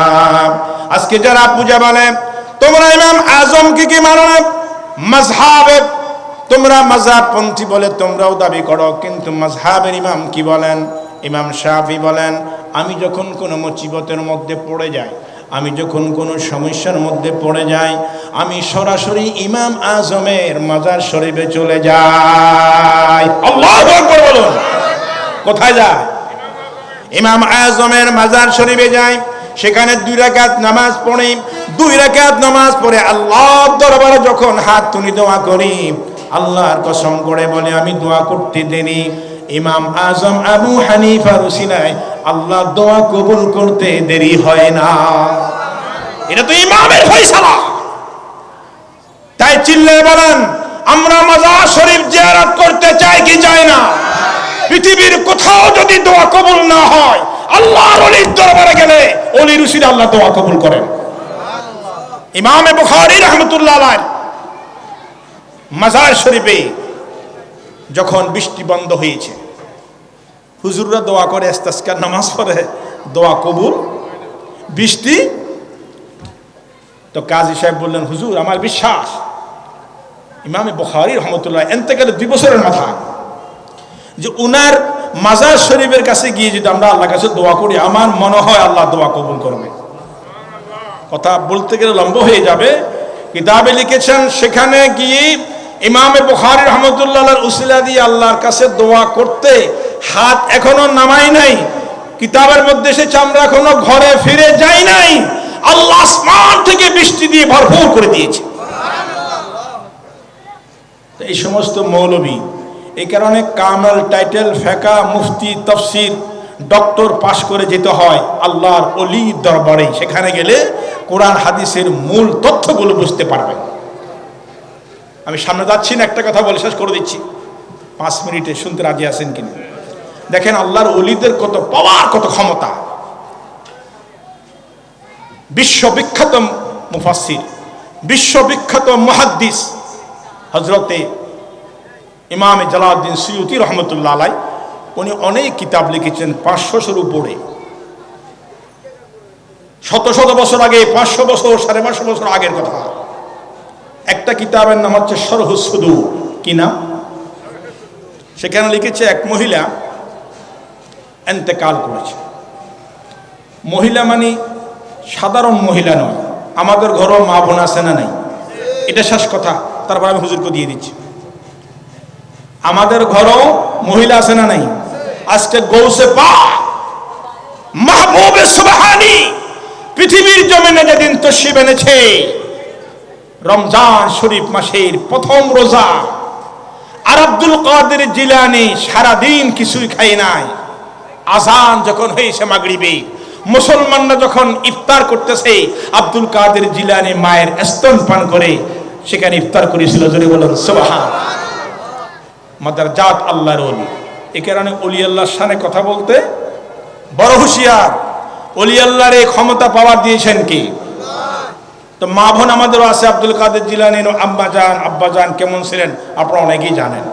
আজকে যারা পূজা বলে তোমরা ইমাম আজমকে কি মানো না? মাযহাবে তোমরা মাযহাবপন্থী বলে তোমরাও দাবি করো, কিন্তু মাযহাবের ইমাম কি বলেন? ইমাম শাফি বলেন আমি যখন কোনো মুসিবতের মধ্যে পড়ে যাই, আমি যখন কোনো সমস্যার মধ্যে পড়ে যাই, আমি সরাসরি ইমাম আজমের মাজার শরীফে চলে যাই। আল্লাহু আকবার বলুন। কোথায় যায়? ইমাম আজমের মাজার শরীফে যাই। সেখানে 2 রাকাত নামাজ পড়ি। 2 রাকাত নামাজ পড়ে আল্লাহর দরবারে যখন হাত তুলি দোয়া করি, আল্লাহর কসম করে বলে আমি দোয়া করতে দেরি ইমাম আজম আবু হানিফার উসিলায় আল্লাহ দোয়া কবুল করতে দেরি হয় না। এটা তো ইমামের ফয়সালা। তাই চিল্লায় বলেন আমরা মাজার শরীফ জিয়ারত করতে চাই কি চাই না? পৃথিবীর কোথাও যদি দোয়া কবুল না হয়, আল্লাহর ওলির দরবারে গেলে ওলির উসিলায় আল্লাহ দোয়া কবুল করেন। ইমাম বুখারী রাহমাতুল্লাহ আলাইহি মাজার শরীফে যখন বৃষ্টি বন্ধ হয়েছে, হুজুররা দোয়া করে, ইস্তিসকার নামাজ পড়ে, দোয়া কবুল, বৃষ্টি। তো কাজী সাহেব বললেন হুজুর আমার বিশ্বাস ইমাম বুখারী রাহমাতুল্লাহ ইন্তেকালের 2 বছরের মাথা যে উনার মাজার শরীফের কাছে গিয়ে যদি আমরা আল্লাহর কাছে দোয়া করি, আমার মনে হয় আল্লাহ দোয়া কবুল করবে। কথা বলতে গেলে লম্বা হয়ে যাবে। কিতাবে লিখেছেন সেখানে গিয়ে ইমাম বুখারী রাহমাতুল্লাহর উসিলা দিয়ে আল্লাহর কাছে দোয়া করতে হাত এখনো নামাই নাই, কিতাবের মধ্যে সে চামড়া এখনো ঘরে ফিরে যায় নাই, আল্লাহ আসমান থেকে বৃষ্টি দিয়ে ভরপুর করে দিয়েছে। এই সমস্ত মৌলবী এই কারণে কামাল টাইটেল ফেকা মুফতি তাফসীর ডক্টর পাশ করে যেতে হয় আল্লাহর ওলির দরবারে। সেখানে গেলে কোরআন হাদিসের মূল তথ্যগুলো বুঝতে পারবে। আমি সামনে যাচ্ছি না, একটা কথা বলে শেষ করে দিচ্ছি 5 মিনিটে, শুনতে রাজি আছেন কিনা? দেখেন আল্লাহর ওলিদের কত পাওয়ার, কত ক্ষমতা। বিশ্ববিখ্যাত মুফাসসির, বিশ্ববিখ্যাত মুহাদ্দিস হযরতে ইমাম জালালউদ্দিন সুয়ুতী রহমতুল্লাহ আলাইহি, উনি অনেক কিতাব লিখেছেন 500-এর উপরে। শত শত বছর আগে, 500 বছর 550 বছর আগের কথা। একটা কিতাবের নাম হচ্ছে শরহুস সুদূর। কি নাম? সেখানে লিখেছে এক মহিলা ইন্তেকাল করেছে। মহিলা মানে সাধারণ মহিলা নয়, আমাদের ঘরও মা বোন আছে না নাই? এটা শেষ কথা, তারপর আমি হুজুরকে দিয়ে দিচ্ছি। আমাদের ঘরও মহিলা আছে না নাই? আজকে গৌসে পাক মাহবুবে সুবহানী পৃথিবীর জমিনে যেদিন তশরিফ এনেছে রমজান শরীফ মাসের প্রথম রোজা, আর আব্দুল কাদের জিলানী সারাদিন কিছুই খায় নাই। আজান যখন হয়েছে মাগরিবে, মুসলমানরা যখন ইফতার করতেছে, আব্দুল কাদের জিলানী মায়ের স্তন পান করে সেখানে ইফতার করেছিল। জোরে বলুন সুবহান। মাদারজাত আল্লাহর ওলি। এই কারণে ওলি আল্লাহর শানে কথা বলতে বড় হুঁশিয়ার। ওলি আল্লাহর এই ক্ষমতা পাওয়ার দিয়েছেন কি? তো মা বোন আমাদেরও আছে। আব্দুল কাদের জিলানীর আব্বা জান কেমন ছিলেন আপনারা অনেকেই জানেন।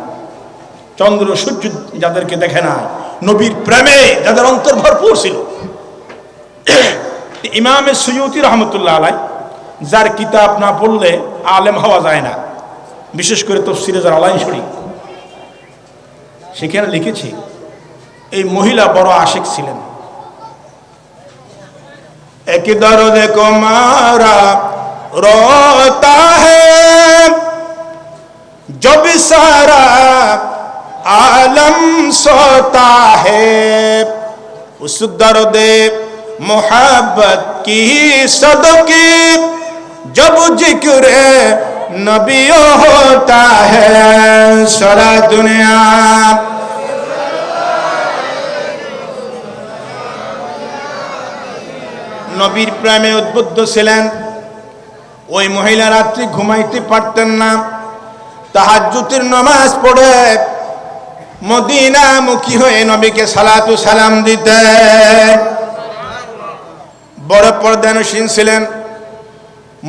চন্দ্র সূর্য যাদেরকে দেখে না, নবীর প্রেমে যাদের অন্তর ভরপুর ছিল। ইমামে সুয়ুতি রহমতুল্লাহ আলাই, যার কিতাব না পড়লে আলেম হওয়া যায় না, বিশেষ করে তাফসীরে জালালাইন শরীফ, সেখানে লিখেছি এই মহিলা বড় আশিক ছিলেন। এক দরদে কো মারা रोता है जब सारा आलम सोता है, उस दर्द मोहब्बत की सदकी जब जिक्र नबी होता है, सारा दुनिया নবীর প্রেমে উদ্বুদ্ধ ছিলেন। ওই মহিলা রাত্রি ঘুমাইতে পারতেন না, তাহাজ্জুদের নামাজ পড়ে মদিনামুখী হয়ে নবীকে সালাতু সালাম দিতেন। বড় পর্দানশীন ছিলেন।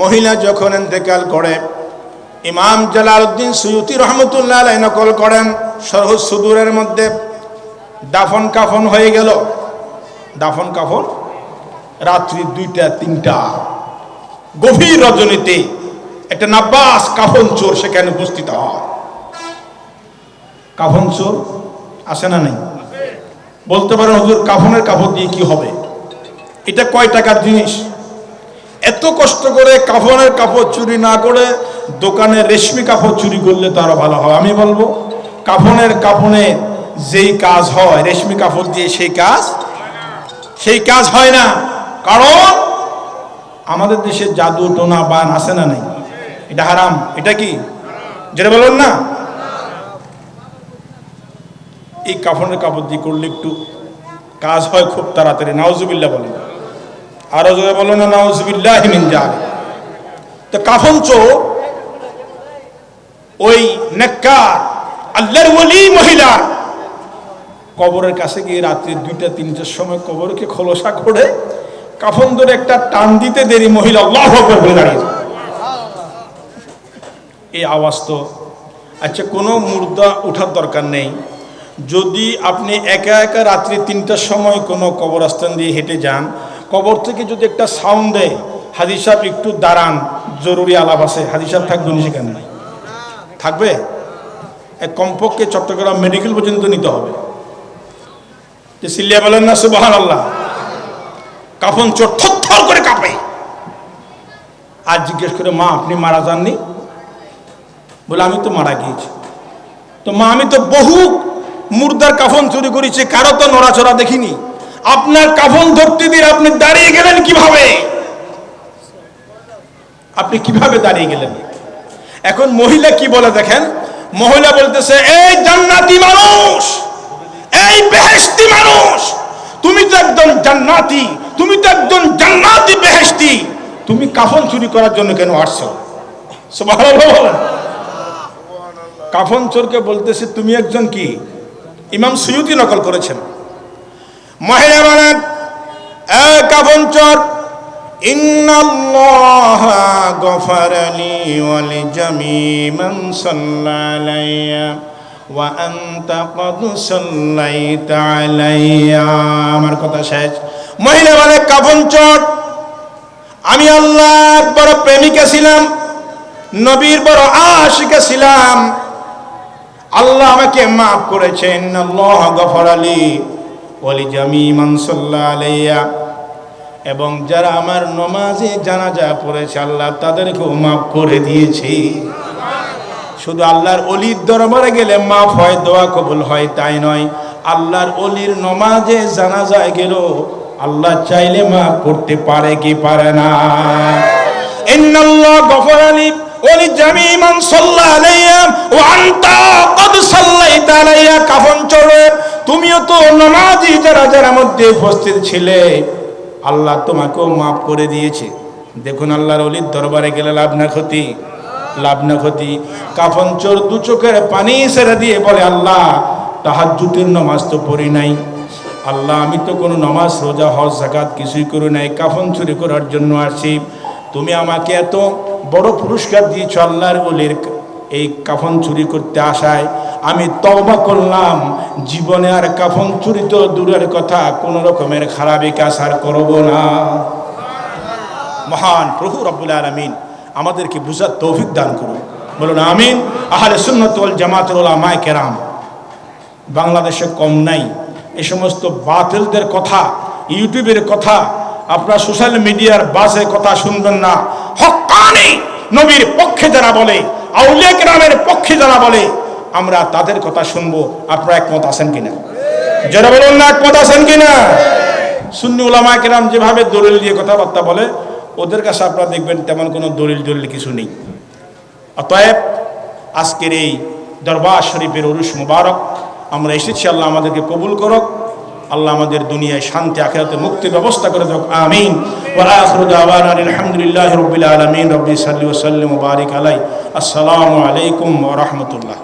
মহিলা যখন ইন্তেকাল করে, ইমাম জালালউদ্দিন সুয়ুতি রহমতুল্লাহ আলাইহি নকল করেন শরহ সুদূরের মধ্যে, দাফন কাফন হয়ে গেল। দাফন কাফন রাত্রি 2টা-3টা, গভীর রজনীতে একটা নাব্বাস কাফন চোর সেখানে উপস্থিত হয়। কাফন চোর আসে না নাই? বলতে পারেন হুজুর কাফনের কাপড় দিয়ে কি হবে? এটা কয় টাকার জিনিস? এত কষ্ট করে কাফনের কাপড় চুরি না করে দোকানে রেশমি কাপড় চুরি করলে তো আরো ভালো হয়। আমি বলবো কাফনের কাফনে যেই কাজ হয় রেশমি কাপড় দিয়ে সেই কাজ হয় না। কারণ আমাদের দেশে জাদু টোনা বান আছে না নাই? এটা হারাম। এটা কি যেটা বলুন না, এই কাফনের কাপড় দিয়ে করলে একটু কাজ হয় খুব তাড়াতাড়ি। নাউজুবিল্লাহ বলেন, আরো জোরে বলো না নাউজুবিল্লাহি মিন যালিক। তো কাফন চোর ওই নেককার আল্লাহর ওলি মহিলা কবরের কাছে গিয়ে রাত্রি 2টা-3টার সময় কবরকে খোলসা করে কাফন ধরে একটা টান দিতে দেরি মহিলা আল্লাহু আকবার বলে দাঁড়িয়ে। এই আওয়াজ তো আচ্ছা, কোনো মুর্দা ওঠার দরকার নেই। যদি আপনি একা একা রাত্রি 3টার সময় কোনো কবরস্থান দিয়ে হেঁটে যান, কবর থেকে যদি একটা সাউন্ড দেয়, হাজী সাহেব একটু দাঁড়ান, জরুরি আলাপ আছে, হাজী সাহেব থাকবেন সেখানে? থাকবে? কমপক্ষে চট্টগ্রাম মেডিকেল পর্যন্ত নিতে হবে। যে সিল্লিয়া বলেন না সুবহানাল্লাহ। কাফন চোর থরথর করে কাঁপে। আর জিজ্ঞেস করে, মা আপনি মারা যাননি? বলে আমি তো মারা গিয়েছি। তো মা আমি তো বহু মুর্দার কাফন চুরি করেছি, কারো তো নড়াচড়া দেখিনি। আপনার কাফন ধরতে দিয়ে আপনি দাঁড়িয়ে গেলেন কিভাবে? আপনি কিভাবে দাঁড়িয়ে গেলেন? এখন মহিলা কি বলে দেখেন। মহিলা বলতেছে, এই জান্নাতি মানুষ, এই বেহেশতি মানুষ, তুমি তো একজন জান্নাতি, তুমি তো একজন জান্নাতি বেহেশতি, তুমি কাফন চুরি করার জন্য কেন আসছো? সুবহানাল্লাহ বলেন। কাফন চোরকে বলতেছে তুমি একজন কি? ইমাম সুয়ুতি নকল করেছেন। মহিলা বলেন, এ কাফন চোর, ইন্নাল্লাহা গফারা লি ওয়া লিজামি মান সাল্লা আলাইয়া ওয়া আনতা ক্বাদ সাল্লাইতা আলাইয়া। আমার কথা শেষ। মহিলা বলে, কাফন চোর, আমি আল্লাহর বড় প্রেমিকা ছিলাম, নবীর বড় আশিকা ছিলাম, আল্লাহ আমাকে মাফ করেছেন। আল্লাহ গফারা লি ওয়া লিজামি মান সাল্লা আলাইয়া, এবং যারা আমার নামাজে জানাজা পড়েছে আল্লাহ তাদেরকেও মাফ করে দিয়েছে। শুধু আল্লাহর ওলির দরবারে গেলে মাফ হয়, দোয়া কবুল হয় তাই নয়, আল্লাহর ওলির নামাজে জানাজায় গেল আল্লাহ চাইলে মাফ করতে পারে কি পারে না? ইন্নাল্লাহ গফুর আলিম ওলি জামি মান সাল্লা আলাইয়া ওয়া আনতা ক্বাদ সাল্লাইতা আলাইয়া। কাফন চড়ে তুমিও তো নামাজি যারা মধ্যে উপস্থিত ছিলে, আল্লাহ তোমাকেও মাফ করে দিয়েছে। দেখুন আল্লাহর ওলির দরবারে গেলে লাভ না ক্ষতি, লাভ না ক্ষতি। কাফন চোর দু চোখের পানি ছেড়ে দিয়ে বলে, আল্লাহ তাহাজ্জুদের নামাজ তো পড়ি নাই, আল্লাহ আমি তো কোনো নামাজ রোজা হজ যাকাত কিছুই করি নাই, কাফন চুরি করার জন্য আসি, তুমি আমাকে এত বড় পুরস্কার দিয়েছ আল্লাহর ওলির এই কাফন চুরি করতে আসায় আমি তওবা করলাম, জীবনে আর কাফন চুরি তো দূরের কথা, কোন রকমের খারাপি কাজ আর করব না। মহান প্রভু রব্বুল আলামিন আমাদেরকে বুঝার তৌফিক দান করুন, বলুন আমিন। আহলে সুন্নাত ওয়াল জামাতের উলামায়ে কেরাম বাংলাদেশে কম নাই। এই সমস্ত বাতিলদের কথা, ইউটিউবের কথা, আপনার সোশ্যাল মিডিয়ার বাজে কথা শুনবেন না। হক্কানি নবীর পক্ষে যারা বলে, আউলিয়া কেরামের পক্ষে যারা বলে, আমরা তাদের কথা শুনবো। আপনারা একমত আছেন কিনা? যারা বলুন না একমত আছেন কিনা? সুন্নি উলামায়ে কেরাম যেভাবে দলিল দিয়ে কথাবার্তা বলে, ওদের কাছে আপনারা দেখবেন তেমন কোনো দলিল কিছু নেই। অতএব আজকের এই দরবার শরীফের উরুস মুবারক আমরা এসেছি, আল্লাহ আমাদেরকে কবুল করুক, আল্লাহ আমাদের দুনিয়ায় শান্তি আখিরাতে মুক্তির ব্যবস্থা করে দেব, আমিন। ওয়া আখিরু দাওয়ানা আলহামদুলিল্লাহি রাব্বিল আলামিন। রব্বি সাল্লি ওয়া সাল্লিম ওয়া বারিক আলাইহি। আসসালামু আলাইকুম ওয়া রাহমাতুল্লাহ।